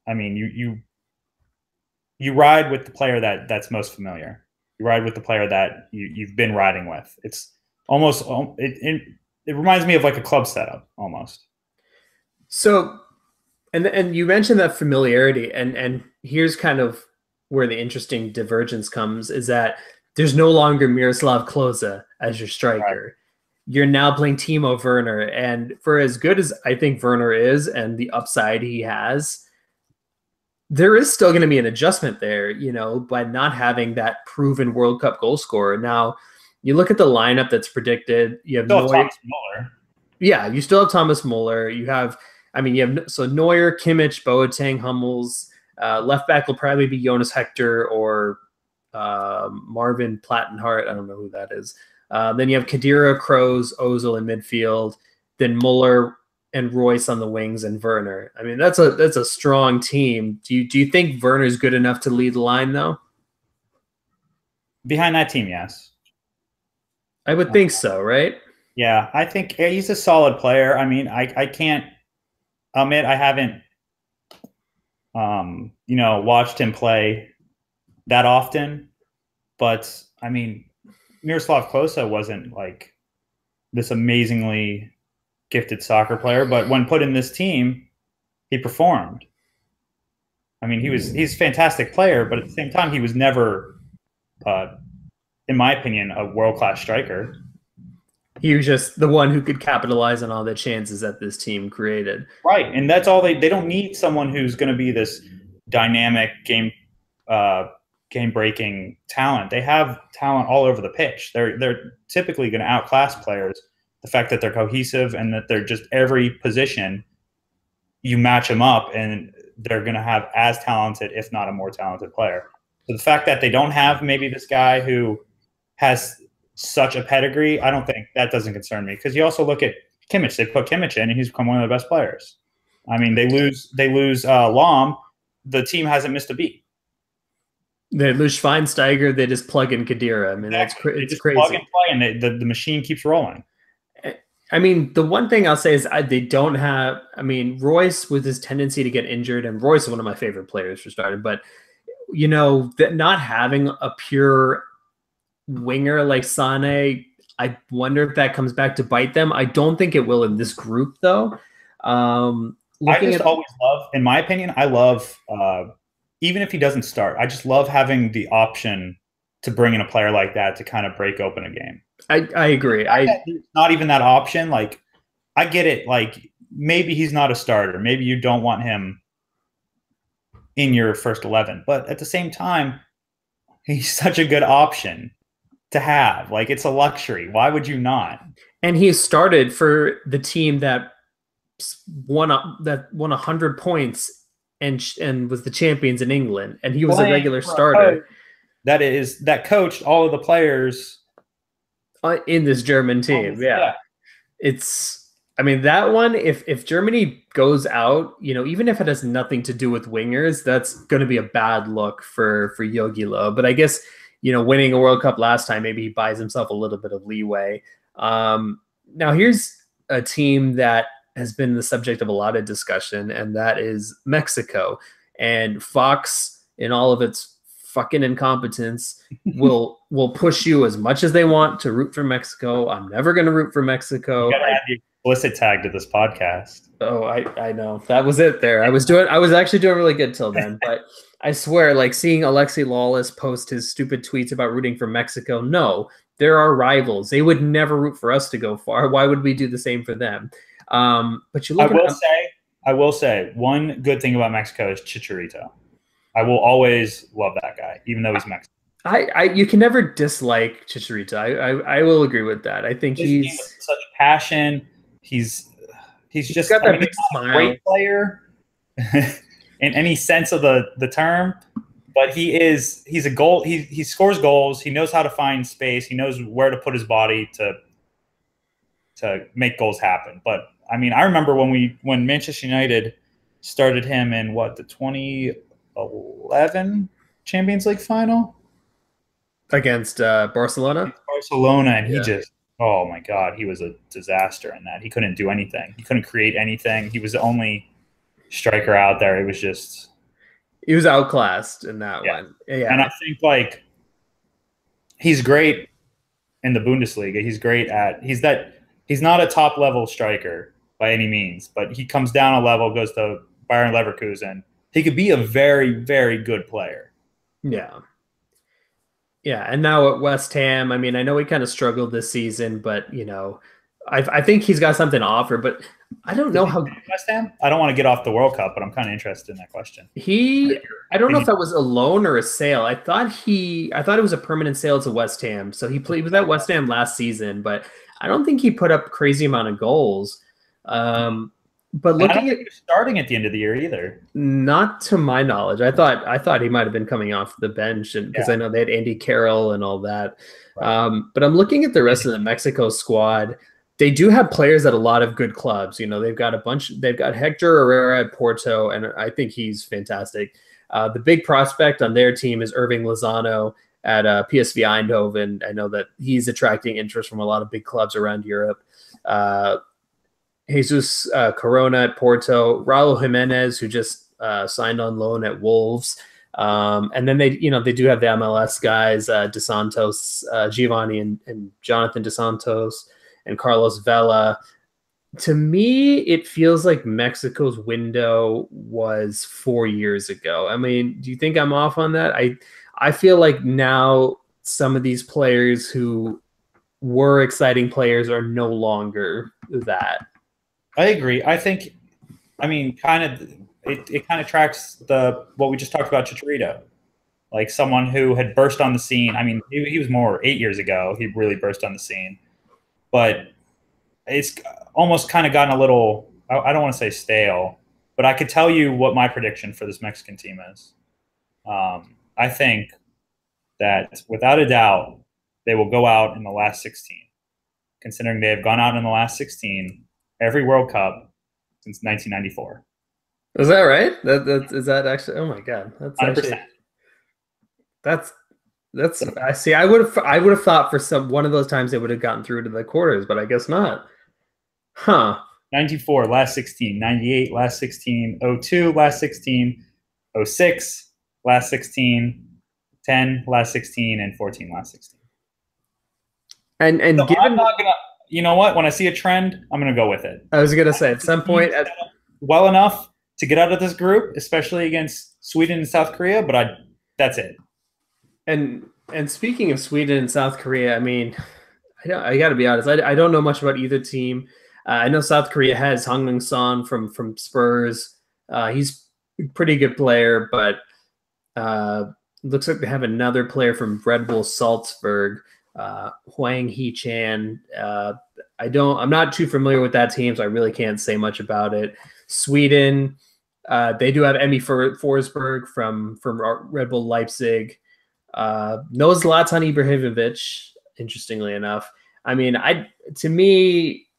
I mean, you ride with the player that's most familiar. You ride with the player that you've been riding with. It's almost it reminds me of like a club setup almost. So, and you mentioned that familiarity, and here's kind of where the interesting divergence comes, is that there's no longer Miroslav Klose as your striker. Right. You're now playing Timo Werner, and for as good as I think Werner is and the upside he has, there is still going to be an adjustment there, by not having that proven World Cup goal scorer. Now, you look at the lineup that's predicted. You have Thomas Muller. Yeah, you still have Thomas Muller. You have Neuer, Kimmich, Boateng, Hummels. Left back will probably be Jonas Hector or Marvin Plattenhardt. I don't know who that is. Then you have Khedira, Kroos, Ozil in midfield. Then Muller and Royce on the wings, and Werner. I mean, that's a strong team. Do you think Werner's good enough to lead the line, though? Behind that team, yes. I would think so, right? Yeah, I think he's a solid player. I mean, I can't admit I haven't, watched him play that often. But, I mean, Miroslav Klose wasn't like this amazingly gifted soccer player, but when put in this team, he performed. I mean, he's a fantastic player, but at the same time, he was never, in my opinion, a world-class striker. He was just the one who could capitalize on all the chances that this team created. Right, and that's all they don't need someone who's going to be this dynamic game-breaking talent. They have talent all over the pitch. They're typically going to outclass players. The fact that they're cohesive and that they're just every position, you match them up and they're going to have as talented, if not a more talented player. So the fact that they don't have maybe this guy who has such a pedigree, I don't think that doesn't concern me, because you also look at Kimmich. They put Kimmich in and he's become one of the best players. I mean, they lose Lahm. The team hasn't missed a beat. They lose Schweinsteiger, they just plug in Kadira. I mean, Exactly. They it's just plug crazy. and play, and the machine keeps rolling. I mean, the one thing I'll say is they don't have. I mean, Royce with his tendency to get injured, and Royce is one of my favorite players for starting. But that not having a pure winger like Sane, I wonder if that comes back to bite them. I don't think it will in this group though. I just always love, in my opinion, I love even if he doesn't start, I just love having the option to bring in a player like that to kind of break open a game. I agree. Not even that option. Like, I get it. Like, maybe he's not a starter. Maybe you don't want him in your first 11. But at the same time, he's such a good option to have. Like, it's a luxury. Why would you not? And he started for the team that won 100 points and was the champions in England, and he was a regular starter. That coached all of the players in this German team. Yeah. It's, I mean, that one, if Germany goes out, even if it has nothing to do with wingers, that's going to be a bad look for Jogi Löw. But I guess, winning a World Cup last time, maybe he buys himself a little bit of leeway. Now here's a team that has been the subject of a lot of discussion, and that is Mexico. And Fox, in all of its fucking incompetence, will push you as much as they want to root for Mexico. I'm never going to root for Mexico. You gotta add the explicit tag to this podcast. Oh, I know. That was it there. I was actually doing really good till then, but I swear, like, seeing Alexi Lawless post his stupid tweets about rooting for Mexico. No, there are rivals. They would never root for us to go far. Why would we do the same for them? But you look I will say one good thing about Mexico is Chicharito. I will always love that guy, even though he's Mexican. You can never dislike Chicharito. I will agree with that. I think he's such passion. He's just got that big smile. A great player in any sense of the term, but he's a goal. He scores goals. He knows how to find space. He knows where to put his body to make goals happen. But I mean, I remember when Manchester United started him in the 2011 Champions League final against Barcelona. And he just, oh my God, he was a disaster in that. He couldn't do anything. He couldn't create anything. He was the only striker out there. It was just, he was outclassed in that one. Yeah, and I think he's great in the Bundesliga. He's great he's not a top level striker by any means, but he comes down a level, goes to Bayern Leverkusen. He could be a very, very good player. Yeah. Yeah, and now at West Ham, I mean, I know he kind of struggled this season, but I think he's got something to offer. But I don't know how West Ham. I don't want to get off the World Cup, but I'm kind of interested in that question. I don't know if that was a loan or a sale. I thought it was a permanent sale to West Ham. So he was at West Ham last season, but I don't think he put up a crazy amount of goals. But looking at starting at the end of the year either, not to my knowledge. I thought he might have been coming off the bench, and because I know they had Andy Carroll and all that. Right. But I'm looking at the rest of the Mexico squad. They do have players at a lot of good clubs. They've got a bunch. They've got Hector Herrera at Porto, and I think he's fantastic. The big prospect on their team is Irving Lozano at PSV Eindhoven. I know that he's attracting interest from a lot of big clubs around Europe. Jesus Corona at Porto, Raul Jimenez, who just signed on loan at Wolves. And then they do have the MLS guys, De Santos, Giovanni and Jonathan De Santos, and Carlos Vela. To me, it feels like Mexico's window was 4 years ago. I mean, do you think I'm off on that? I feel like now some of these players who were exciting players are no longer that. I agree. I think, it kind of tracks what we just talked about Chicharito, like someone who had burst on the scene. I mean, he was more 8 years ago. He really burst on the scene, but it's almost kind of gotten a little, I don't want to say stale, but I could tell you what my prediction for this Mexican team is. I think that without a doubt, they will go out in the last 16, considering they have gone out in the last 16 every World Cup since 1994. Is that right? Is that actually? Oh my God, that's 100%. actually That's I see. I would have thought for one of those times they would have gotten through to the quarters, but I guess not. Huh. 94, last 16, 98, last 16, 02, last 16, 06, last 16, 10, last 16, and 14, last 16. And so given, I'm not gonna, you know what? When I see a trend, I'm gonna go with it. I was gonna say at some point, well enough to get out of this group, especially against Sweden and South Korea. But that's it. And speaking of Sweden and South Korea, I mean, I got to be honest. I don't know much about either team. I know South Korea has Heung-min Son from Spurs. He's a pretty good player, but looks like they have another player from Red Bull Salzburg, Hwang Hee-chan. I'm not too familiar with that team, so I really can't say much about it. Sweden, they do have Emmy Forsberg from Red Bull Leipzig. Knows Zlatan Ibrahimovic, interestingly enough. I mean, I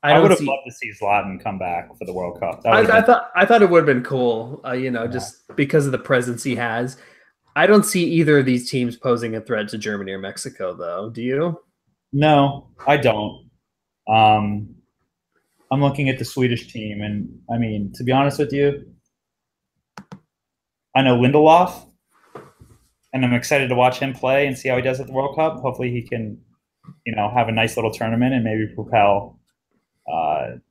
would have loved to see Zlatan come back for the World Cup. I thought it would have been cool, just because of the presence he has. I don't see either of these teams posing a threat to Germany or Mexico, though. Do you? No, I don't. I'm looking at the Swedish team, and I mean, to be honest with you, I know Lindelof, and I'm excited to watch him play and see how he does at the World Cup. Hopefully he can, have a nice little tournament and maybe propel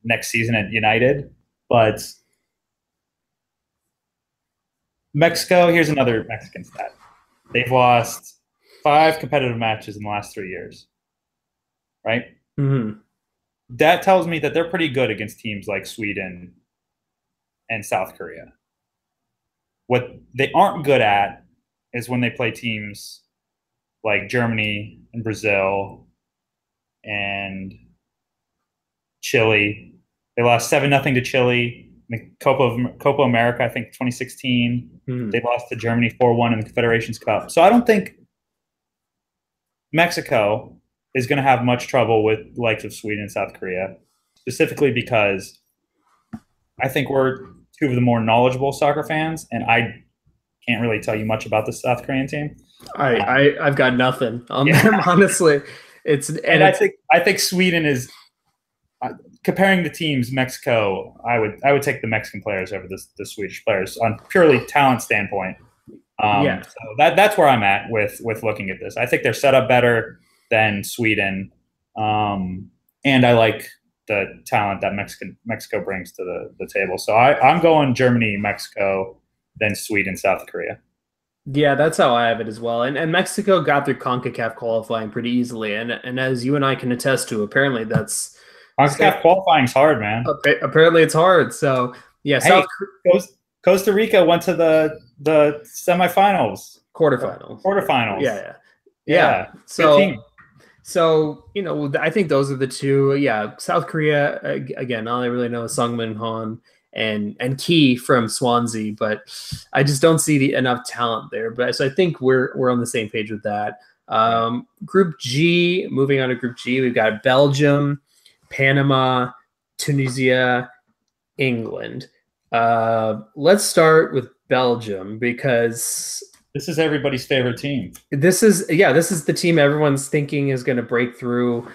next season at United. But Mexico, here's another Mexican stat. They've lost 5 competitive matches in the last 3 years, right? Mm-hmm. That tells me that they're pretty good against teams like Sweden and South Korea. What they aren't good at is when they play teams like Germany and Brazil and Chile. They lost 7-0 to Chile in the Copa America, I think 2016. Mm-hmm. They lost to Germany 4-1 in the Confederations Cup. So I don't think Mexico is going to have much trouble with the likes of Sweden and South Korea, specifically because I think we're two of the more knowledgeable soccer fans, and I can't really tell you much about the South Korean team. I've got nothing on them, honestly. I think Sweden is comparing the teams. Mexico, I would take the Mexican players over the Swedish players on purely talent standpoint. So that's where I'm at with looking at this. I think they're set up better than Sweden, and I like the talent that Mexico brings to the table. So I'm going Germany, Mexico, then Sweden, South Korea. Yeah, that's how I have it as well. And Mexico got through CONCACAF qualifying pretty easily. And as you and I can attest to, apparently that's CONCACAF qualifying's hard, man. Apparently it's hard. So yeah, Costa Rica went to the semifinals, quarterfinals. Yeah. So I think those are the two. Yeah, South Korea again. All I really know is Sung-min Han and Key from Swansea, but I just don't see enough talent there. But so I think we're on the same page with that. Group G. Moving on to Group G, we've got Belgium, Panama, Tunisia, England. Let's start with Belgium because this is everybody's favorite team. This is the team everyone's thinking is going to break through.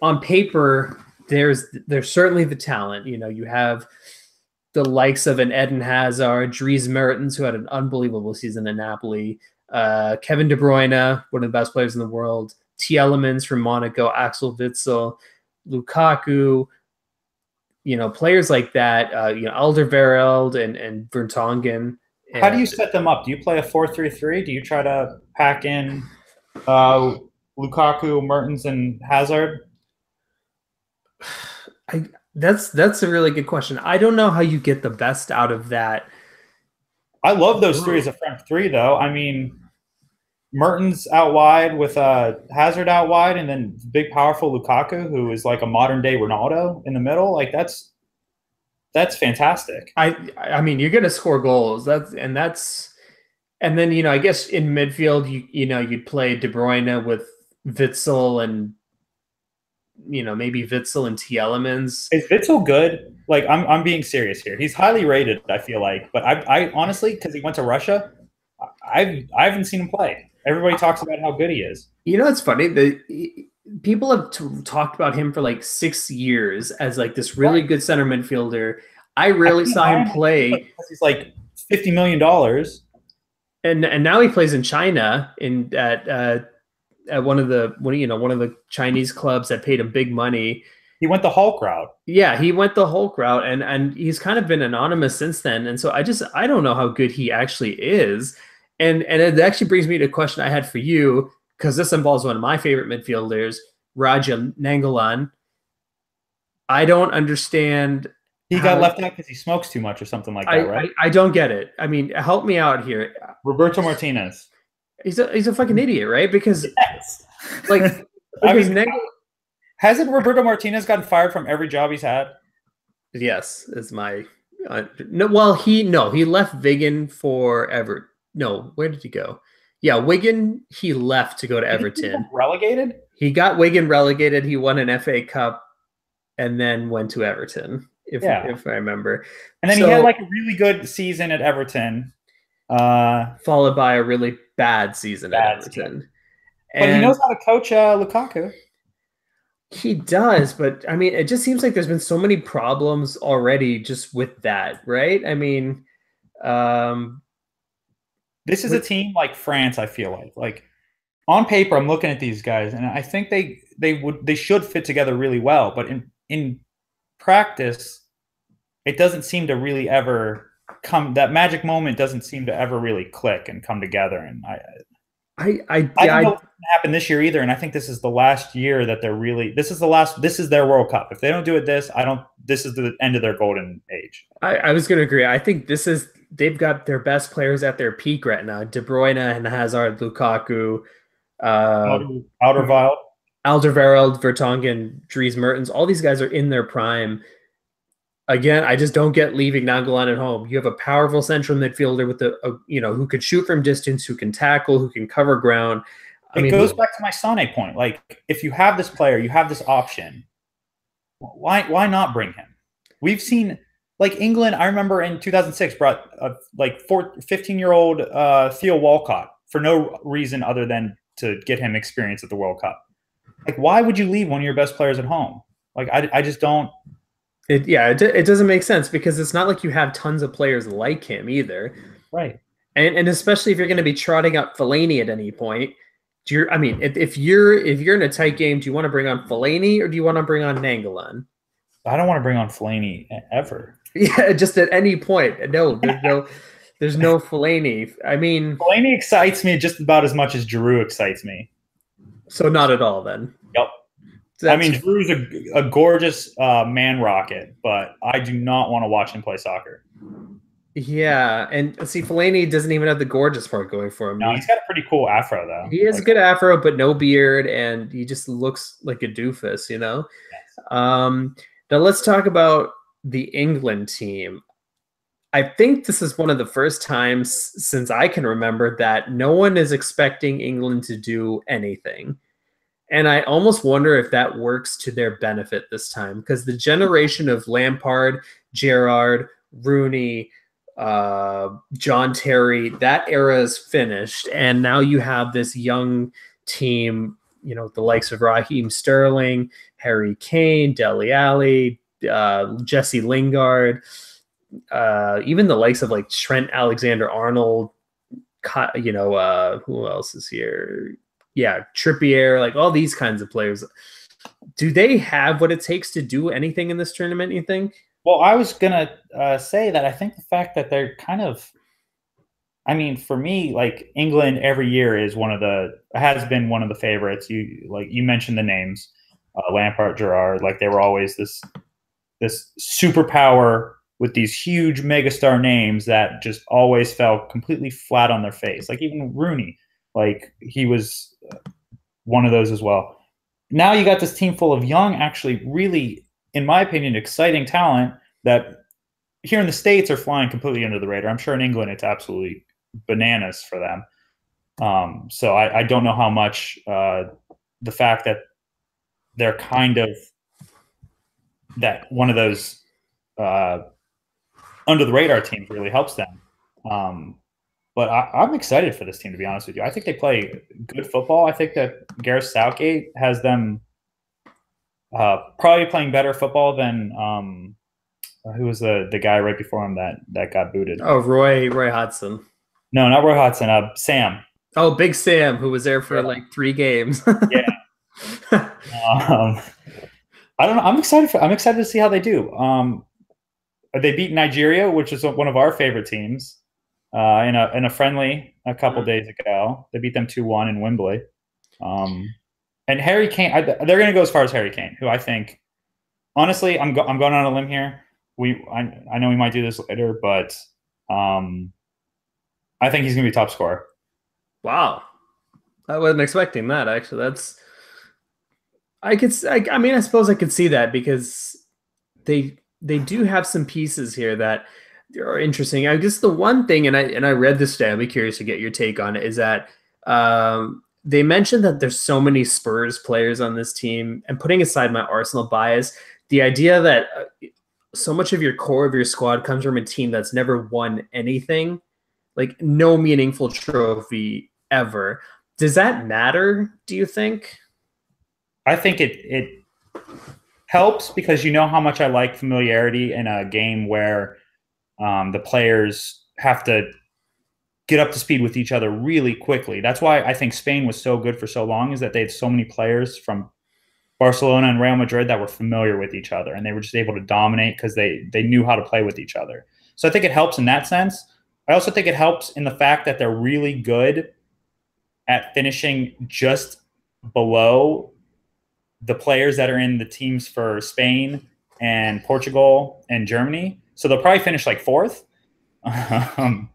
On paper, there's certainly the talent. You have the likes of an Eden Hazard, Dries Mertens, who had an unbelievable season in Napoli, Kevin De Bruyne, one of the best players in the world, Tielemans from Monaco, Axel Witsel, Lukaku, players like that, Alderweireld and Vertonghen. How do you set them up? Do you play a 4-3-3? Do you try to pack in Lukaku, Mertens, and Hazard? That's a really good question. I don't know how you get the best out of that. I love those three as a front three, though. I mean, Mertens out wide with Hazard out wide, and then big, powerful Lukaku, who is like a modern-day Ronaldo in the middle. Like that's fantastic. I mean, you're gonna score goals. And then I guess in midfield, you'd play De Bruyne with Witsel and maybe Witsel and Tielemans. Is Witsel good? Like I'm being serious here. He's highly rated, I feel like, but I honestly, because he went to Russia, I haven't seen him play. Everybody talks about how good he is. You know, it's funny. People have talked about him for like 6 years as like this really good center midfielder. I rarely saw him play. He's like $50 million. And now he plays in China at one of the Chinese clubs that paid him big money. He went the Hulk route. Yeah, he went the Hulk route, and he's kind of been anonymous since then. And so I don't know how good he actually is. And it actually brings me to a question I had for you, because this involves one of my favorite midfielders, Raja Nangolan. I don't understand. He got left out because he smokes too much or something like that, right? I don't get it. I mean, help me out here. Roberto Martinez. He's a fucking idiot, right? Because like, hasn't Roberto Martinez gotten fired from every job he's had? Yes, is my no. Well, he left Wigan for Everton. No, where did he go? Yeah, Wigan. He left to go to Everton. Relegated? He got Wigan relegated. He won an FA Cup, and then went to Everton. If I remember. And then he had like a really good season at Everton, followed by a really bad season at Everton. But he knows how to coach Lukaku. He does, but I mean, it just seems like there's been so many problems already just with that, right? I mean, this is a team like France. I feel like on paper, I'm looking at these guys, and I think they should fit together really well. But in practice, it doesn't seem to really ever come. That magic moment doesn't seem to ever really click and come together. And I don't know what's going to happen this year either. And I think this is the last year that they're really. This is their World Cup. If they don't do it this is the end of their golden age. I was going to agree. I think they've got their best players at their peak right now. De Bruyne and Hazard, Lukaku, Alderweireld, Vertonghen, Dries Mertens. All these guys are in their prime. Again, I just don't get leaving Nangolan at home. You have a powerful central midfielder with who can shoot from distance, who can tackle, who can cover ground. It goes back to my Sane point. Like, if you have this player, you have this option. Why not bring him? We've seen like England. I remember in 2006 brought 15-year-old Theo Walcott for no reason other than to get him experience at the World Cup. Like, why would you leave one of your best players at home? Like, I just don't. It doesn't make sense, because it's not like you have tons of players like him either. Right. And especially if you're going to be trotting out Fellaini at any point, if you're in a tight game, do you want to bring on Fellaini or do you want to bring on Nangolan? I don't want to bring on Fellaini ever. Yeah, just at any point. No, there's no Fellaini. I mean, Fellaini excites me just about as much as Giroud excites me. So not at all then. Yep. I mean, Drew's a gorgeous man rocket, but I do not want to watch him play soccer. Yeah, and see, Fellaini doesn't even have the gorgeous part going for him. No, he's got a pretty cool afro, though. He has a good afro, but no beard, and he just looks like a doofus, you know? Yes. Now let's talk about the England team. I think this is one of the first times since I can remember that no one is expecting England to do anything. And I almost wonder if that works to their benefit this time, because the generation of Lampard, Gerrard, Rooney, John Terry, that era is finished. And now you have this young team, the likes of Raheem Sterling, Harry Kane, Dele Alli, Jesse Lingard, even the likes of like Trent Alexander-Arnold, who else is here? Yeah, Trippier, like all these kinds of players. Do they have what it takes to do anything in this tournament, you think? Well, I was going to say that I think the fact that they're kind of, I mean, for me, like England every year has been one of the favorites. You mentioned the names, Lampard, Gerrard, like they were always this superpower with these huge megastar names that just always fell completely flat on their face. Like even Rooney, like he was one of those as well. Now you got this team full of young, actually really, in my opinion, exciting talent that here in the States are flying completely under the radar. I'm sure in England it's absolutely bananas for them. So I don't know how much the fact that they're kind of that one of those under the radar teams really helps them. But I'm excited for this team, to be honest with you. I think they play good football. I think that Gareth Southgate has them probably playing better football than who was the guy right before him that got booted? Oh, Roy Hodgson. No, not Roy Hodgson. Sam. Oh, Big Sam, who was there for like 3 games. Yeah. I don't know. I'm excited to see how they do. They beat Nigeria, which is one of our favorite teams, in a friendly a couple days ago. They beat them 2-1 in Wembley. And Harry Kane, they're going to go as far as Harry Kane, who I think, honestly, I'm going on a limb here. I know we might do this later, but I think he's going to be top scorer. Wow, I wasn't expecting that. Actually, I mean, I suppose I could see that because they do have some pieces here that are interesting. I guess the one thing, and I read this today, I'll be curious to get your take on it, is that they mentioned that there's so many Spurs players on this team, and putting aside my Arsenal bias, the idea that so much of your core of your squad comes from a team that's never won anything, like no meaningful trophy ever. Does that matter, do you think? I think it helps because you know how much I like familiarity in a game where the players have to get up to speed with each other really quickly. That's why I think Spain was so good for so long, is that they had so many players from Barcelona and Real Madrid that were familiar with each other, and they were just able to dominate because they knew how to play with each other. So I think it helps in that sense. I also think it helps in the fact that they're really good at finishing just below the players that are in the teams for Spain and Portugal and Germany. So they'll probably finish like 4th. But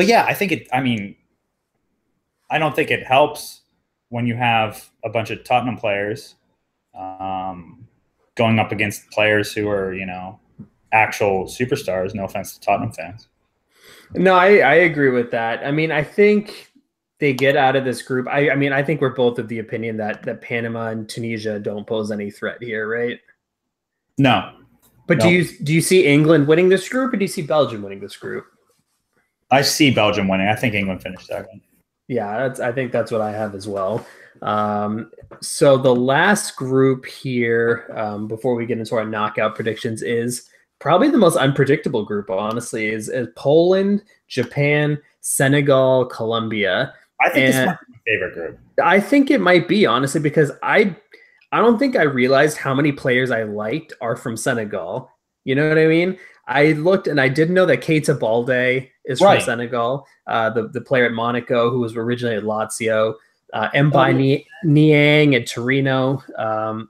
yeah, I mean, I don't think it helps when you have a bunch of Tottenham players going up against players who are, actual superstars. No offense to Tottenham fans. No, I agree with that. I mean, I think they get out of this group. I mean, I think we're both of the opinion that Panama and Tunisia don't pose any threat here, right? No. But no. Do you see England winning this group, or do you see Belgium winning this group? I see Belgium winning. I think England finished second. Yeah, I think that's what I have as well. So the last group here, before we get into our knockout predictions, is probably the most unpredictable group, honestly, is Poland, Japan, Senegal, Colombia. I think this might be my favorite group. I think it might be, honestly, because I don't think I realized how many players I liked are from Senegal. You know what I mean? I looked and I didn't know that Keita Balde is from Senegal, the player at Monaco who was originally at Lazio, Mbaye Niang at Torino,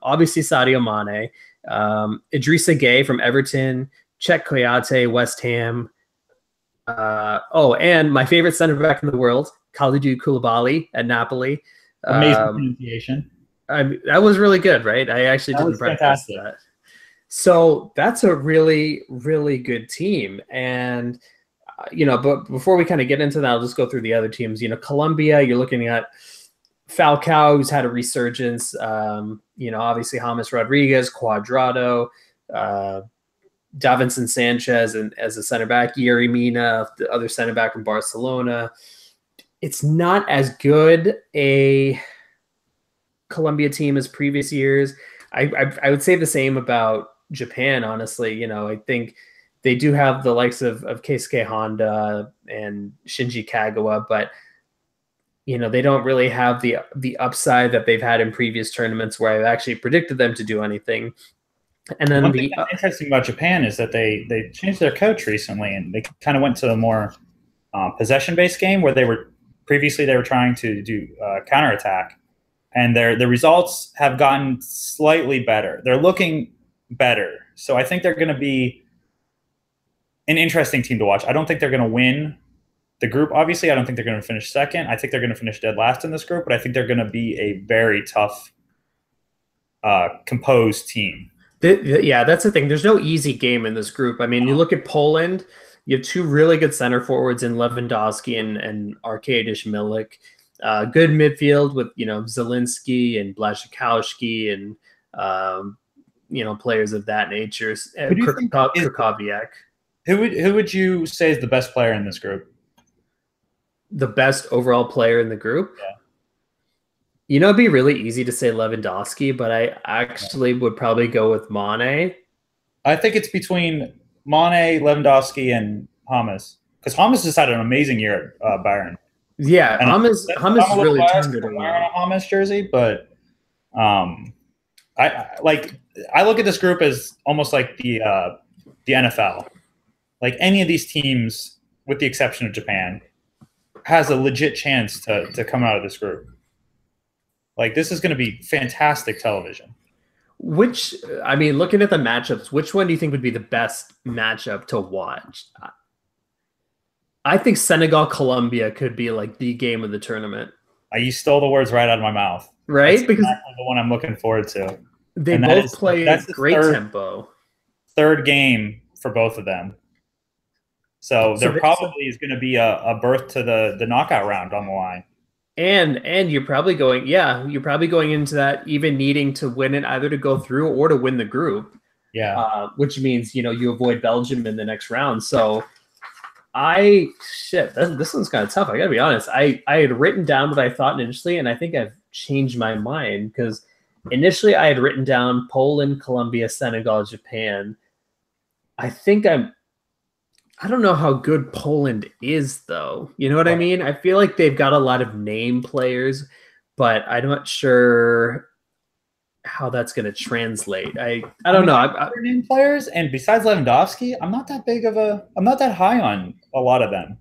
obviously Sadio Mane, Idrissa Gueye from Everton, Cheick Kouyaté, West Ham. And my favorite center back in the world, Kalidou Koulibaly at Napoli. Amazing pronunciation. That was really good, right? I actually didn't practice that. So that's a really, really good team. And, but before we kind of get into that, I'll just go through the other teams. Colombia, you're looking at Falcao, who's had a resurgence. Obviously James Rodriguez, Cuadrado, Davinson Sanchez, and as a center back, Yerry Mina, the other center back from Barcelona. It's not as good a Colombia team as previous years. I would say the same about Japan, honestly. I think they do have the likes of Keisuke Honda and Shinji Kagawa, but they don't really have the upside that they've had in previous tournaments where I've actually predicted them to do anything. And then one thing that's interesting about Japan is that they changed their coach recently, and they kind of went to a more possession-based game where they were trying to do counterattack, and the results have gotten slightly better. They're looking better, so I think they're going to be an interesting team to watch. I don't think they're going to win the group. Obviously, I don't think they're going to finish second. I think they're going to finish dead last in this group, but I think they're going to be a very tough, composed team. Yeah, that's the thing. There's no easy game in this group. I mean, you look at Poland, you have 2 really good center forwards in Lewandowski and Arkadiusz Milik. Good midfield with, Zielinski and Błaszczykowski and, players of that nature. Krakowiak. Who would you say is the best player in this group? The best overall player in the group? Yeah. You know, it'd be really easy to say Lewandowski, but I actually would probably go with Mane. I think it's between Mane, Lewandowski, and Hamas. Because Hamas just had an amazing year at Bayern. Yeah, And Hamas really turned it wearing around. a Hamas jersey, but I look at this group as almost like the NFL. Like any of these teams, with the exception of Japan, has a legit chance to come out of this group. Like this is going to be fantastic television. I mean, looking at the matchups, which one do you think would be the best matchup to watch? I think Senegal Colombia could be like the game of the tournament. You stole the words right out of my mouth. Right? That's because exactly the one I'm looking forward to. They both play great tempo. Third game for both of them. So there probably is going to be a berth to the knockout round on the line. And you're probably going into that even needing to win it, either to go through or to win the group. Yeah. Which means, you avoid Belgium in the next round. So this one's kind of tough. I gotta be honest. I had written down what I thought initially, and I think I've changed my mind, because initially I had written down Poland, Colombia, Senegal, Japan. I don't know how good Poland is, though. You know what I mean? I feel like they've got a lot of name players, but I'm not sure how that's going to translate. I don't know. Name players, and besides Lewandowski, I'm not that high on a lot of them.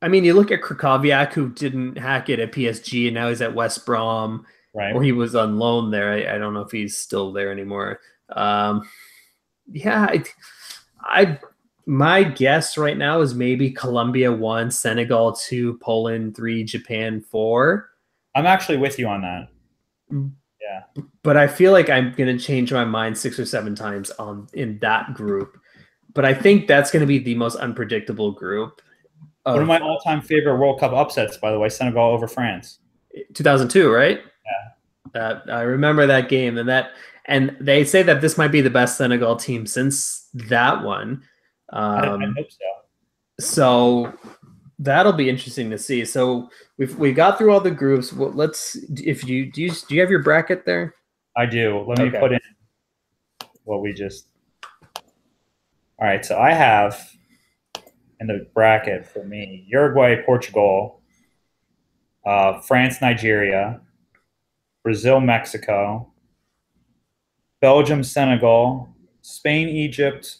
I mean, you look at Krakowiak, who didn't hack it at PSG, and now he's at West Brom, right? Or he was on loan there. I don't know if he's still there anymore. My guess right now is maybe Colombia 1, Senegal 2, Poland 3, Japan 4. I'm actually with you on that. Yeah. But I feel like I'm going to change my mind 6 or 7 times in that group. But I think that's going to be the most unpredictable group. One of my all-time favorite World Cup upsets, by the way, Senegal over France. 2002, right? Yeah. I remember that game. And they say that this might be the best Senegal team since that one. I hope so. So that'll be interesting to see. So we got through all the groups. Well, do you have your bracket there? I do. Let me put in what we just. All right, so I have in the bracket for me Uruguay, Portugal, France, Nigeria, Brazil, Mexico, Belgium, Senegal, Spain, Egypt,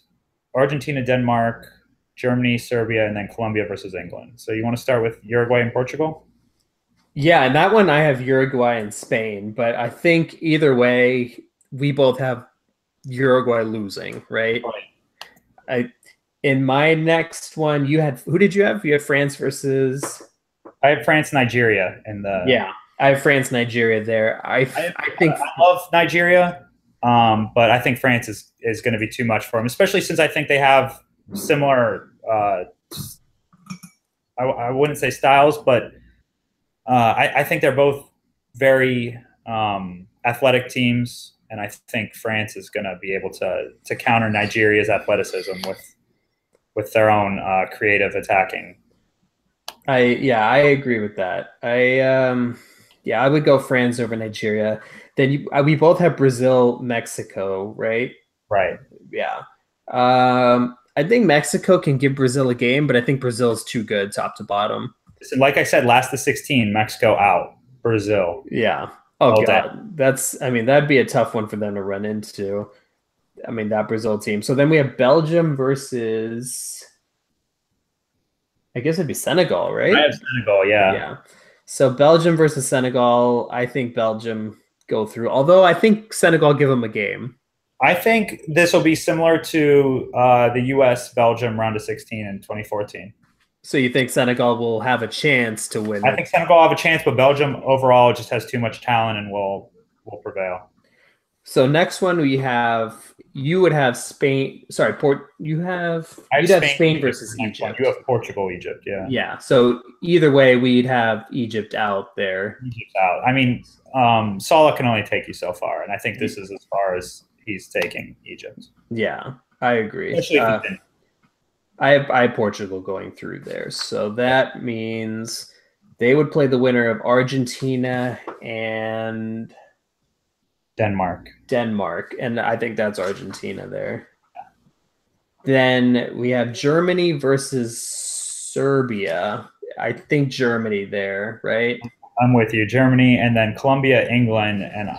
Argentina, Denmark, Germany, Serbia, and then Colombia versus England. So you want to start with Uruguay and Portugal? Yeah, and that one I have Uruguay and Spain, but I think either way, we both have Uruguay losing, right? In my next one, who did you have? You have France versus... I have France, Nigeria. Yeah, I have France, Nigeria there. I love Nigeria. But I think France is going to be too much for them, especially since I think they have similar, I wouldn't say styles, but I think they're both very athletic teams, and I think France is going to be able to counter Nigeria's athleticism with their own creative attacking. I agree with that. I would go France over Nigeria. Then we both have Brazil, Mexico, right? Right. Yeah. I think Mexico can give Brazil a game, but I think Brazil is too good top to bottom. Like I said, last to 16, Mexico out, Brazil. Yeah. Oh, God. That'd be a tough one for them to run into. I mean, that Brazil team. So then we have Belgium versus, I guess it'd be Senegal, right? I have Senegal, yeah. Yeah. So Belgium versus Senegal, I think Belgium go through. Although I think Senegal give them a game. I think this will be similar to the U.S.-Belgium round of 16 in 2014. So you think Senegal will have a chance to win? I think Senegal will have a chance, but Belgium overall just has too much talent and will prevail. So next one you would have Spain. Sorry, you'd have Spain versus Egypt. You have Portugal, Egypt, yeah. Yeah. So either way, we'd have Egypt out there. Egypt's out. I mean, Salah can only take you so far, and I think this is as far as he's taking Egypt. Yeah, I agree. Especially if I have Portugal going through there. So that means they would play the winner of Argentina and Denmark, and I think that's Argentina there. Then we have Germany versus Serbia. I think Germany there, right? I'm with you. Germany, and then Colombia, England, and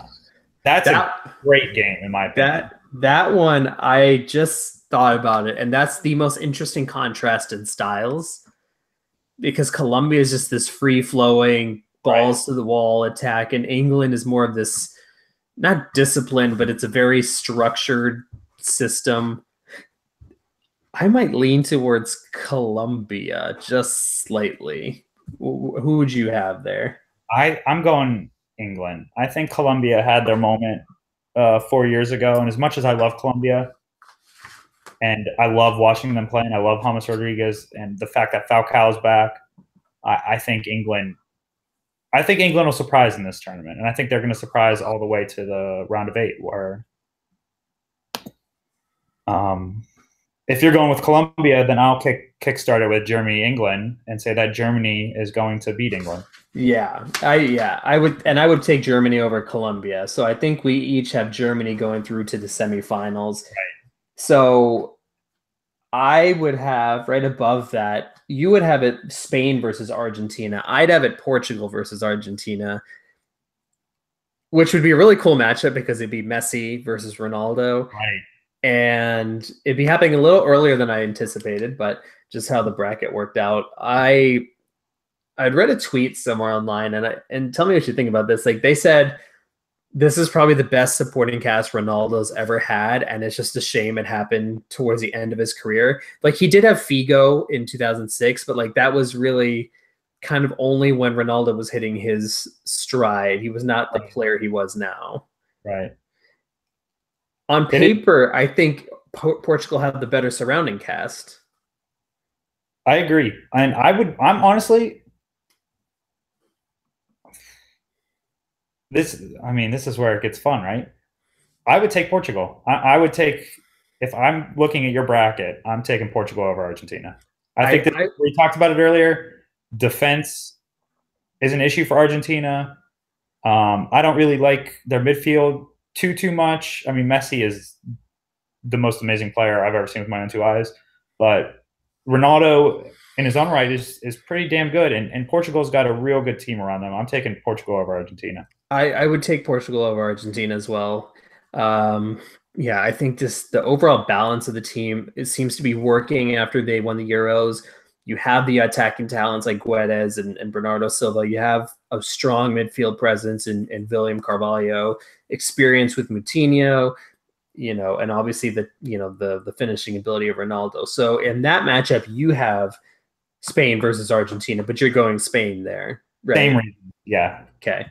that's a great game in my opinion. That one, I just thought about it, and that's the most interesting contrast in styles because Colombia is just this free flowing balls to the wall attack, and England is more of this not disciplined, but it's a very structured system. I might lean towards Colombia just slightly. Who would you have there? I'm going England. I think Colombia had their moment 4 years ago, and as much as I love Colombia, and I love watching them play, and I love James Rodriguez, and the fact that Falcao's back, I think England. I think England will surprise in this tournament, and I think they're going to surprise all the way to the round of 8. Where, if you're going with Colombia, then I'll kickstart it with Germany, England, and say that Germany is going to beat England. I would take Germany over Colombia. So I think we each have Germany going through to the semifinals. Right. So I would have right above that, you would have it Spain versus Argentina. I'd have it Portugal versus Argentina, which would be a really cool matchup because it'd be Messi versus Ronaldo. Right. And it'd be happening a little earlier than I anticipated, but just how the bracket worked out. I'd read a tweet somewhere online, and tell me what you think about this. Like, they said this is probably the best supporting cast Ronaldo's ever had, and it's just a shame it happened towards the end of his career. Like, he did have Figo in 2006, but like that was really kind of only when Ronaldo was hitting his stride. He was not the player he was now. Right. On paper, I think Portugal have the better surrounding cast. I agree. And I'm honestly, this is where it gets fun, right? I would take Portugal. I would take, if I'm looking at your bracket, I'm taking Portugal over Argentina. I think that we talked about it earlier. Defense is an issue for Argentina. I don't really like their midfield too much. I mean, Messi is the most amazing player I've ever seen with my own 2 eyes, but Ronaldo in his own right is pretty damn good, and Portugal's got a real good team around them. I'm taking Portugal over Argentina. I would take Portugal over Argentina as well. I think just the overall balance of the team, it seems to be working after they won the Euros. You have the attacking talents like Guedes and Bernardo Silva. You have a strong midfield presence in William Carvalho, experience with Moutinho, and obviously the finishing ability of Ronaldo. So in that matchup, you have Spain versus Argentina, but you're going Spain there, right? Same reason. Yeah. Okay.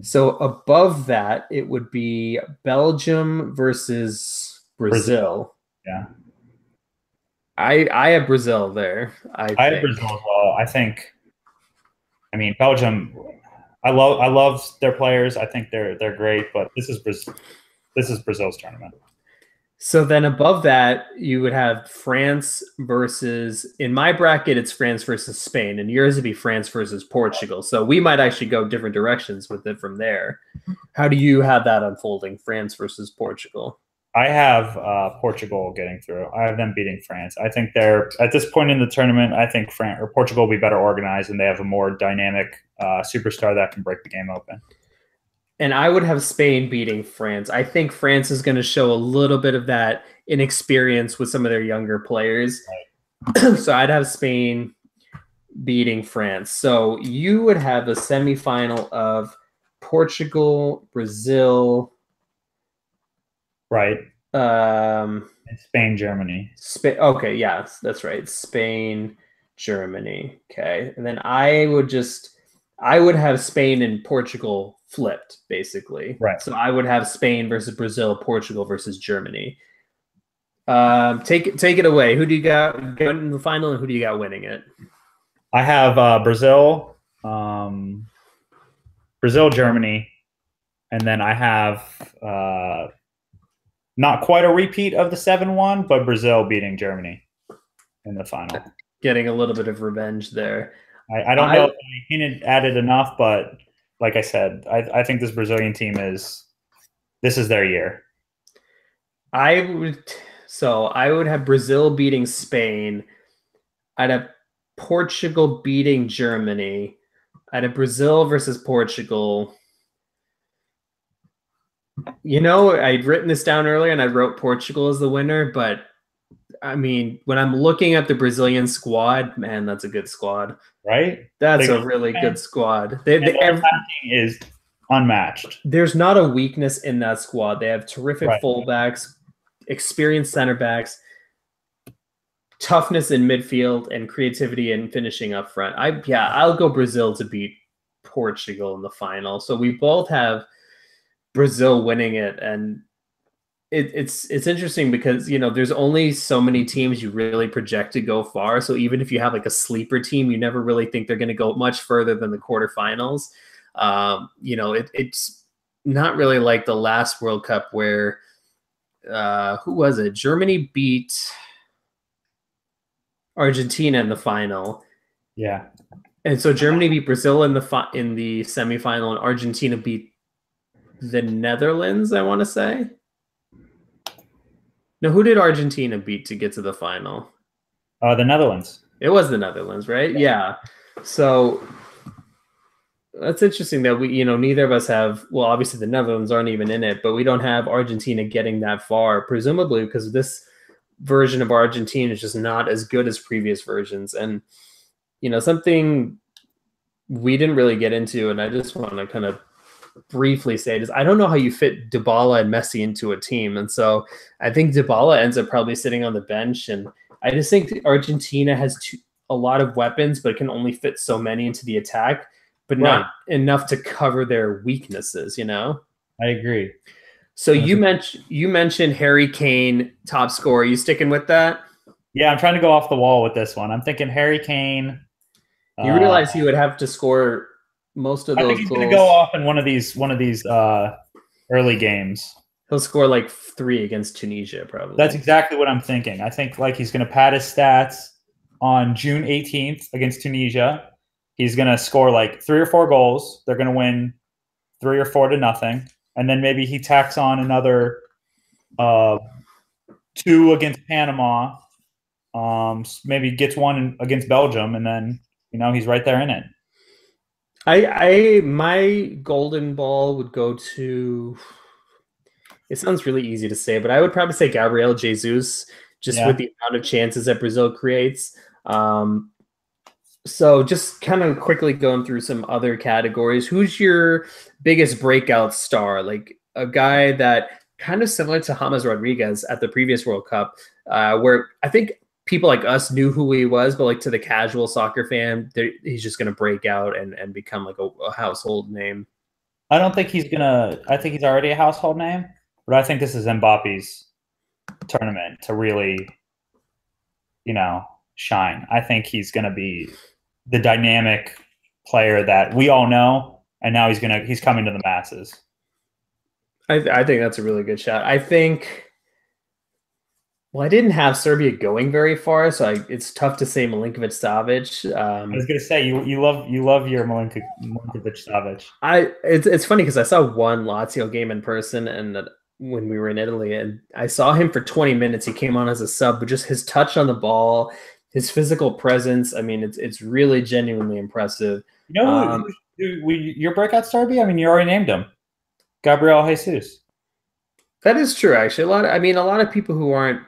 So above that, it would be Belgium versus Brazil. Yeah. I have Brazil there. I have Brazil as well. I mean, Belgium, I love their players. I think they're great, but this is Brazil's tournament. So then above that, you would have France versus, in my bracket, it's France versus Spain, and yours would be France versus Portugal. So we might actually go different directions with it from there. How do you have that unfolding, France versus Portugal? I have Portugal getting through. I have them beating France. I think they're, at this point in the tournament, I think Portugal will be better organized, and they have a more dynamic superstar that can break the game open. And I would have Spain beating France. I think France is going to show a little bit of that inexperience with some of their younger players. Right. So I'd have Spain beating France. So you would have a semifinal of Portugal, Brazil. Right. And Spain, Germany. Okay, yes, that's right. Spain, Germany. Okay. And then I would have Spain and Portugal flipped, basically. Right. So I would have Spain versus Brazil, Portugal versus Germany. Take it away. Who do you got going in the final, and who do you got winning it? I have Brazil, Germany, and then I have not quite a repeat of the 7-1, but Brazil beating Germany. in the final. Getting a little bit of revenge there. I don't know if he added enough, but like I said, I think this Brazilian team this is their year. I would have Brazil beating Spain. I'd have Portugal beating Germany. I'd have Brazil versus Portugal. You know, I'd written this down earlier and I wrote Portugal as the winner, but I mean, when I'm looking at the Brazilian squad, man, that's a good squad. Right? That's a really good squad. Everything is unmatched. There's not a weakness in that squad. They have terrific fullbacks, experienced center backs, toughness in midfield, and creativity in finishing up front. I'll go Brazil to beat Portugal in the final. So we both have Brazil winning it, and it's interesting because, you know, there's only so many teams you really project to go far. So even if you have like a sleeper team, you never really think they're going to go much further than the quarterfinals. You know, it's not really like the last World Cup where who was it? Germany beat Argentina in the final. Yeah. And so Germany beat Brazil in the semifinal, and Argentina beat the Netherlands, I want to say. No, who did Argentina beat to get to the final? The Netherlands. It was the Netherlands, right? Yeah. So that's interesting that we, you know, neither of us have, well, obviously the Netherlands aren't even in it, but we don't have Argentina getting that far, presumably because this version of Argentina is just not as good as previous versions. And, you know, something we didn't really get into, and I just want to kind of briefly say it, is I don't know how you fit Dybala and Messi into a team. And so I think Dybala ends up probably sitting on the bench. And I just think Argentina has a lot of weapons, but can only fit so many into the attack, but not enough to cover their weaknesses, you know? I agree. So you mentioned Harry Kane, top scorer. Are you sticking with that? Yeah, I'm trying to go off the wall with this one. I'm thinking Harry Kane. You realize he would have to score most of those goals. I think he's going to go off in one of these early games. He'll score like 3 against Tunisia, probably. That's exactly what I'm thinking. I think like he's going to pad his stats on June 18th against Tunisia. He's going to score like 3 or 4 goals. They're going to win 3 or 4 to nothing. And then maybe he tacks on another 2 against Panama. Maybe gets 1 against Belgium, and then, you know, he's right there in it. My golden ball would go to, it sounds really easy to say, but I would probably say Gabriel Jesus, just with the amount of chances that Brazil creates. So just kind of quickly going through some other categories. Who's your biggest breakout star? Like a guy that kind of similar to James Rodriguez at the previous World Cup, where I think people like us knew who he was, but like to the casual soccer fan, he's just going to break out and become like a household name. I don't think he's going to – I think he's already a household name, but I think this is Mbappe's tournament to really, you know, shine. I think he's going to be the dynamic player that we all know, and now he's coming to the masses. I think that's a really good shot. I think – well, I didn't have Serbia going very far, so it's tough to say Milinkovic-Savic. I was going to say you love your Milinkovic-Savic. It's funny because I saw one Lazio game in person, and when we were in Italy, and I saw him for 20 minutes. He came on as a sub, but just his touch on the ball, his physical presence. I mean, it's really genuinely impressive. You know, your breakout star? I mean, you already named him, Gabriel Jesus. That is true, actually. A lot of people who aren't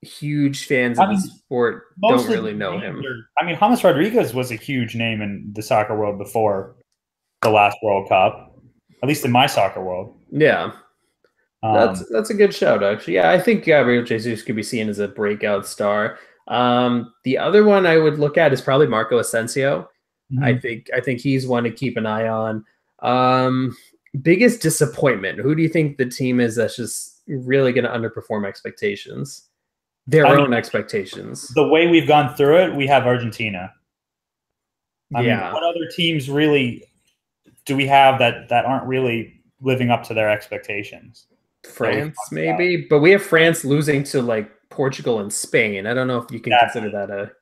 huge fans of the sport don't really know him. James Rodriguez was a huge name in the soccer world before the last World Cup, at least in my soccer world. Yeah. That's a good shout, actually. Yeah, I think Gabriel Jesus could be seen as a breakout star. The other one I would look at is probably Marco Asensio. Mm-hmm. I think he's one to keep an eye on. Biggest disappointment. Who do you think the team is that's just really going to underperform expectations? Their own expectations. The way we've gone through it, we have Argentina. I mean, what other teams really do we have that aren't really living up to their expectations? France, maybe. But we have France losing to like Portugal and Spain. I don't know if you can consider that a.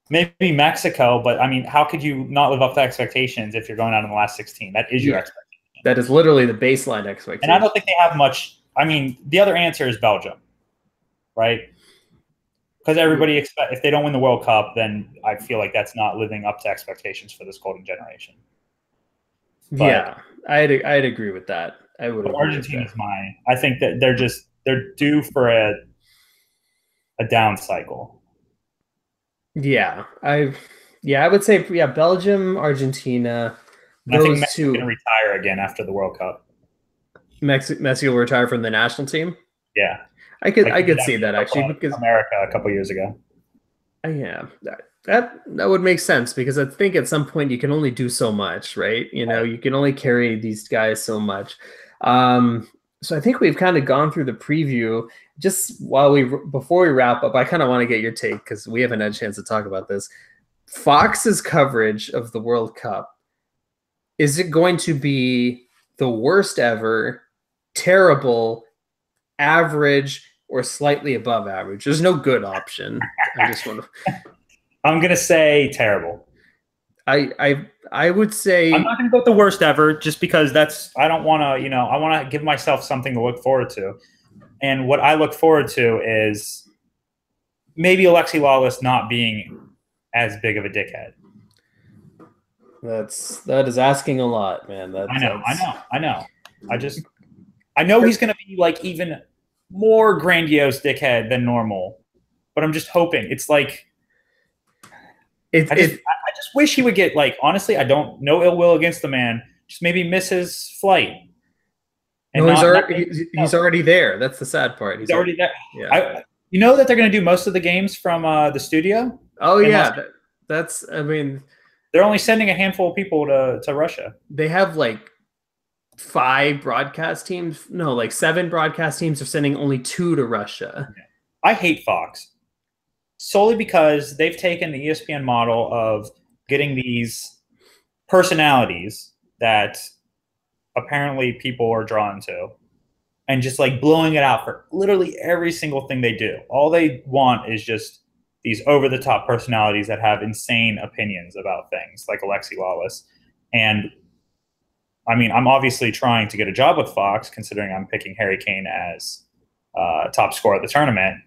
Maybe Mexico, but I mean, how could you not live up to expectations if you're going out in the last 16? That is your expectation. That is literally the baseline expectation. And I don't think they have much. I mean, the other answer is Belgium, right? Because everybody expect if they don't win the World Cup, then I feel like that's not living up to expectations for this golden generation. But, yeah, I'd agree with that. I would. Argentina's mine. I think that they're due for a down cycle. Yeah, I would say Belgium, Argentina. I think Messi going to retire again after the World Cup. Messi will retire from the national team. Yeah, I could see that actually because America a couple years ago. Yeah, that would make sense because I think at some point you can only do so much, right? You know, you can only carry these guys so much. So I think we've kind of gone through the preview. Just before we wrap up, I kind of want to get your take because we haven't had a chance to talk about this. Fox's coverage of the World Cup, is it going to be the worst ever, terrible, average, or slightly above average? There's no good option. I just want to. I'm gonna say terrible. I would say I'm not gonna go with the worst ever, just because I don't want to. I want to give myself something to look forward to, and what I look forward to is maybe Alexi Lawless not being as big of a dickhead. That is asking a lot, man. I know. I know he's gonna be like even more grandiose dickhead than normal, but I'm just hoping it's like. I just wish he would get honestly, I don't no ill will against the man, just maybe miss his flight. And he's already there. That's the sad part. He's already there. Yeah. You know that they're going to do most of the games from the studio? Oh yeah, I mean, they're only sending a handful of people to Russia. They have 5 broadcast teams. No, 7 broadcast teams are sending only 2 to Russia. Okay. I hate Fox. Solely because they've taken the ESPN model of getting these personalities that apparently people are drawn to and just blowing it out for literally every single thing they do. All they want is just these over-the-top personalities that have insane opinions about things like Alexi Lawless. And I mean, I'm obviously trying to get a job with Fox considering I'm picking Harry Kane as top scorer of the tournament.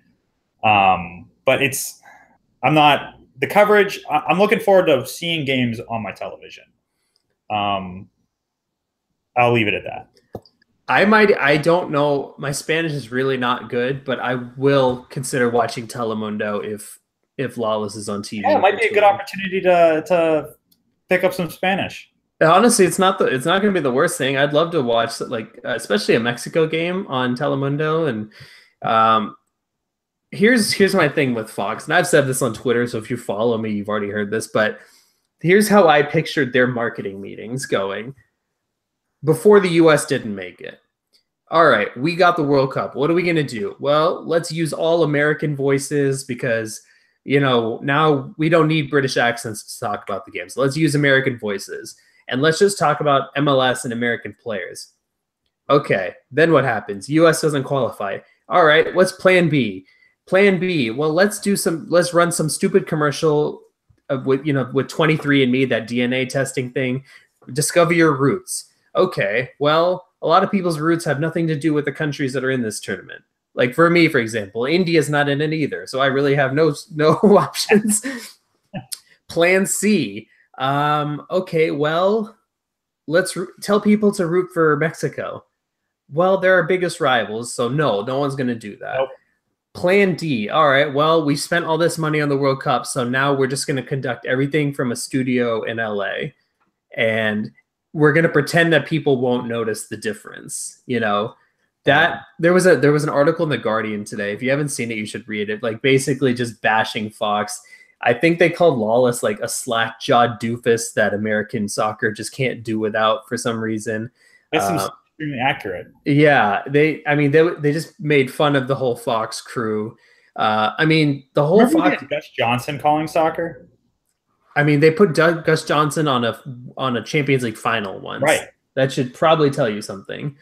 But the coverage. I'm looking forward to seeing games on my television. I'll leave it at that. I don't know. My Spanish is really not good, but I will consider watching Telemundo if Lawless is on TV. Yeah, it might be a good opportunity to pick up some Spanish. Honestly, it's not going to be the worst thing. I'd love to watch especially a Mexico game on Telemundo and. Here's my thing with Fox, and I've said this on Twitter, so if you follow me, you've already heard this, but here's how I pictured their marketing meetings going before the U.S. didn't make it. All right, we got the World Cup. What are we going to do? Well, let's use all American voices because, now we don't need British accents to talk about the game. So let's use American voices, and let's just talk about MLS and American players. Okay, then what happens? U.S. doesn't qualify. All right, what's plan B? Plan B. Well, let's run some stupid commercial with 23andMe, that DNA testing thing. Discover your roots. Okay. Well, a lot of people's roots have nothing to do with the countries that are in this tournament. Like for me, for example, India's not in it either, so I really have no options. Plan C. Okay. Well, let's tell people to root for Mexico. Well, they're our biggest rivals, so no one's going to do that. Nope. Plan D. All right, well, we spent all this money on the World Cup, so now we're just going to conduct everything from a studio in LA, and we're going to pretend that people won't notice the difference. That there was an article in The Guardian today. If you haven't seen it, you should read it. Basically just bashing Fox. I think they called Lawless a slack-jawed doofus that American soccer just can't do without for some reason. Extremely accurate. Yeah, they just made fun of the whole Fox crew. The whole Remember Fox. Gus Johnson calling soccer. They put Gus Johnson on a Champions League final once. Right. That should probably tell you something.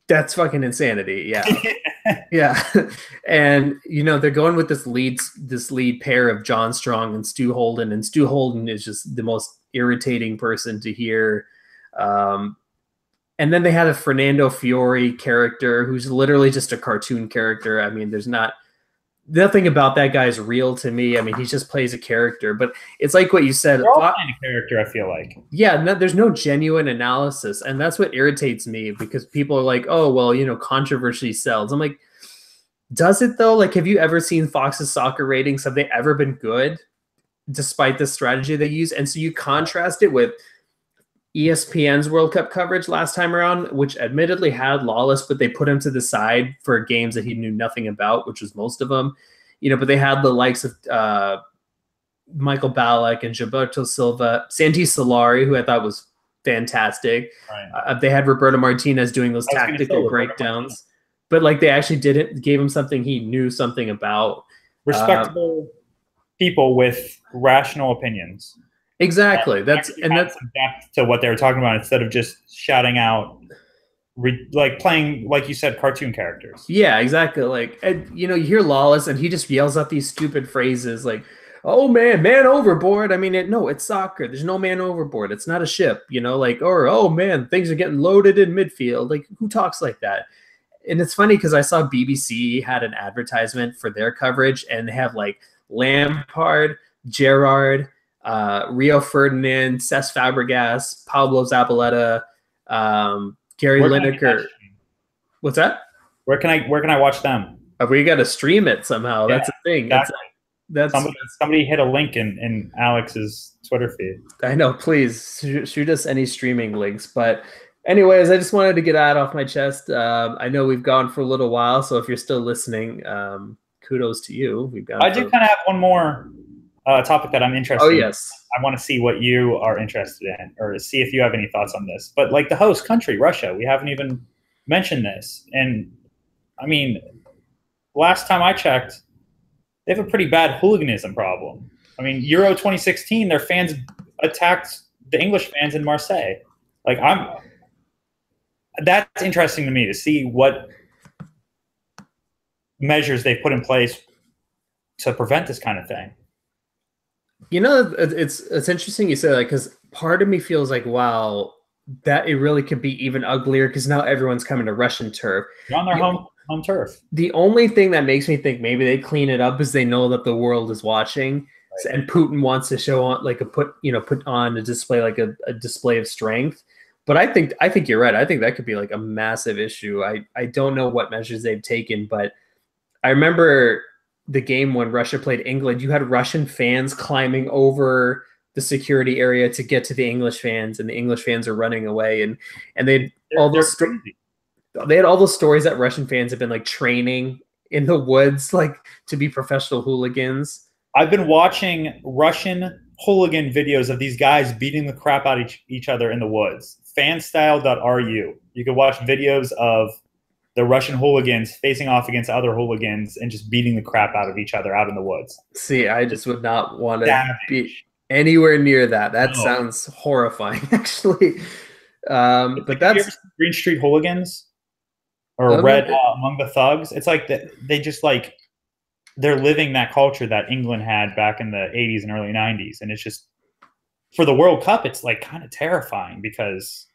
That's fucking insanity. Yeah. Yeah. And they're going with this lead pair of John Strong and Stu Holden, and Stu Holden is just the most irritating person to hear. And then they had a Fernando Fiore character who's literally just a cartoon character. I mean, there's nothing about that guy is real to me. I mean, he just plays a character, but it's like what you said. They're all playing a character, I feel like. Yeah, there's no genuine analysis, and that's what irritates me, because people are like, oh, well, controversy sells. I'm like, does it though? Like, have you ever seen Fox's soccer ratings? Have they ever been good despite the strategy they use? And so you contrast it with ESPN's World Cup coverage last time around, which admittedly had Lawless, but they put him to the side for games that he knew nothing about, which was most of them. But they had the likes of Michael Ballack and Gilberto Silva, Santi Solari, who I thought was fantastic. Right. They had Roberto Martinez doing those tactical breakdowns, but like they actually gave him something he knew something about. Respectable people with rational opinions. Exactly. That's depth to what they were talking about, instead of just shouting out, like playing, like you said, cartoon characters. Yeah, exactly. Like, you hear Lawless and he just yells out these stupid phrases like, "Oh man overboard." I mean, it's soccer. There's no man overboard. It's not a ship, or, "Oh man, things are getting loaded in midfield." Like, who talks like that? And it's funny because I saw BBC had an advertisement for their coverage, and they have like Lampard, Gerrard, Rio Ferdinand, Cesc Fabregas, Pablo Zabaleta, Gary Lineker. What's that? Where can I watch them? We got to stream it somehow. Yeah, that's the thing. Exactly. That's somebody hit a link in Alex's Twitter feed. I know. Please shoot us any streaming links. But anyways, I just wanted to get that off my chest. I know we've gone for a little while, so if you're still listening, kudos to you. I do kind of have one more topic that I'm interested in. Oh, yes. I want to see what you are interested in, or see if you have any thoughts on this. But like the host country, Russia, we haven't even mentioned this. And I mean, last time I checked, they have a pretty bad hooliganism problem. I mean, Euro 2016, their fans attacked the English fans in Marseille. Like, that's interesting to me to see what measures they put in place to prevent this kind of thing. It's interesting you say that, because part of me feels like, wow, that it really could be even uglier, because now everyone's coming to Russian turf. They're on their home turf. The only thing that makes me think maybe they clean it up is they know that the world is watching, right, and Putin wants to show on like put on a display, like a display of strength. But I think you're right. I think that could be like a massive issue. I don't know what measures they've taken, but I remember the game when Russia played England, you had Russian fans climbing over the security area to get to the English fans, and the English fans are running away, and they had all those stories that Russian fans have been like training in the woods, like to be professional hooligans. I've been watching Russian hooligan videos of these guys beating the crap out of each other in the woods. Fanstyle.ru. You can watch videos of the Russian hooligans facing off against other hooligans and just beating the crap out of each other out in the woods. See, I just would not want to be anywhere near that. That sounds horrifying, actually. But that's Green Street Hooligans or Red Among the Thugs. It's like they just like they're living that culture that England had back in the 80s and early 90s, and it's just for the World Cup. It's like kind of terrifying because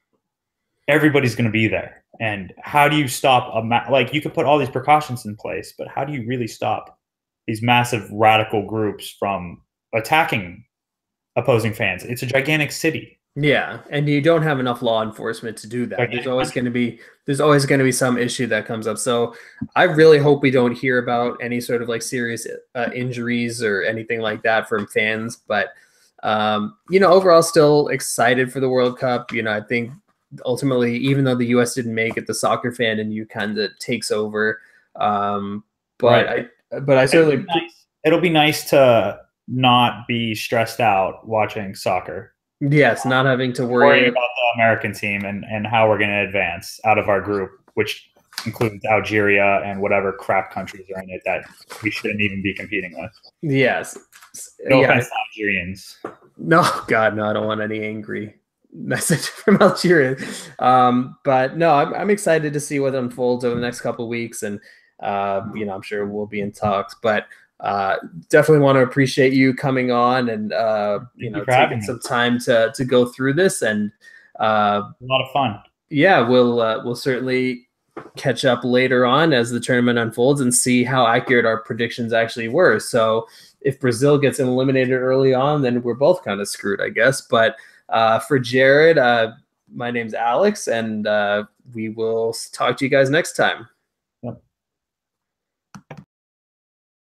everybody's going to be there. And how do you stop like you could put all these precautions in place, but how do you really stop these massive radical groups from attacking opposing fans? It's a gigantic city. Yeah, and you don't have enough law enforcement to do that. There's always going to be some issue that comes up. So I really hope we don't hear about any sort of like serious injuries or anything like that from fans. But overall, still excited for the World Cup. I think ultimately, even though the U.S. didn't make it, the soccer fan in you kind of takes over. But I certainly it'll be nice to not be stressed out watching soccer. Yes, not having to worry about the American team and how we're going to advance out of our group, which includes Algeria and whatever crap countries are in it that we shouldn't even be competing with. Yes. No offense to Algerians. No, God, no, I don't want any angry message from Algeria. But no, I'm excited to see what unfolds over the next couple of weeks, and I'm sure we'll be in talks. But definitely want to appreciate you coming on and taking some time to go through this, and a lot of fun. Yeah, we'll certainly catch up later on as the tournament unfolds and see how accurate our predictions actually were. So if Brazil gets eliminated early on, then we're both kind of screwed, I guess. But for Jared, my name's Alex, and we will talk to you guys next time.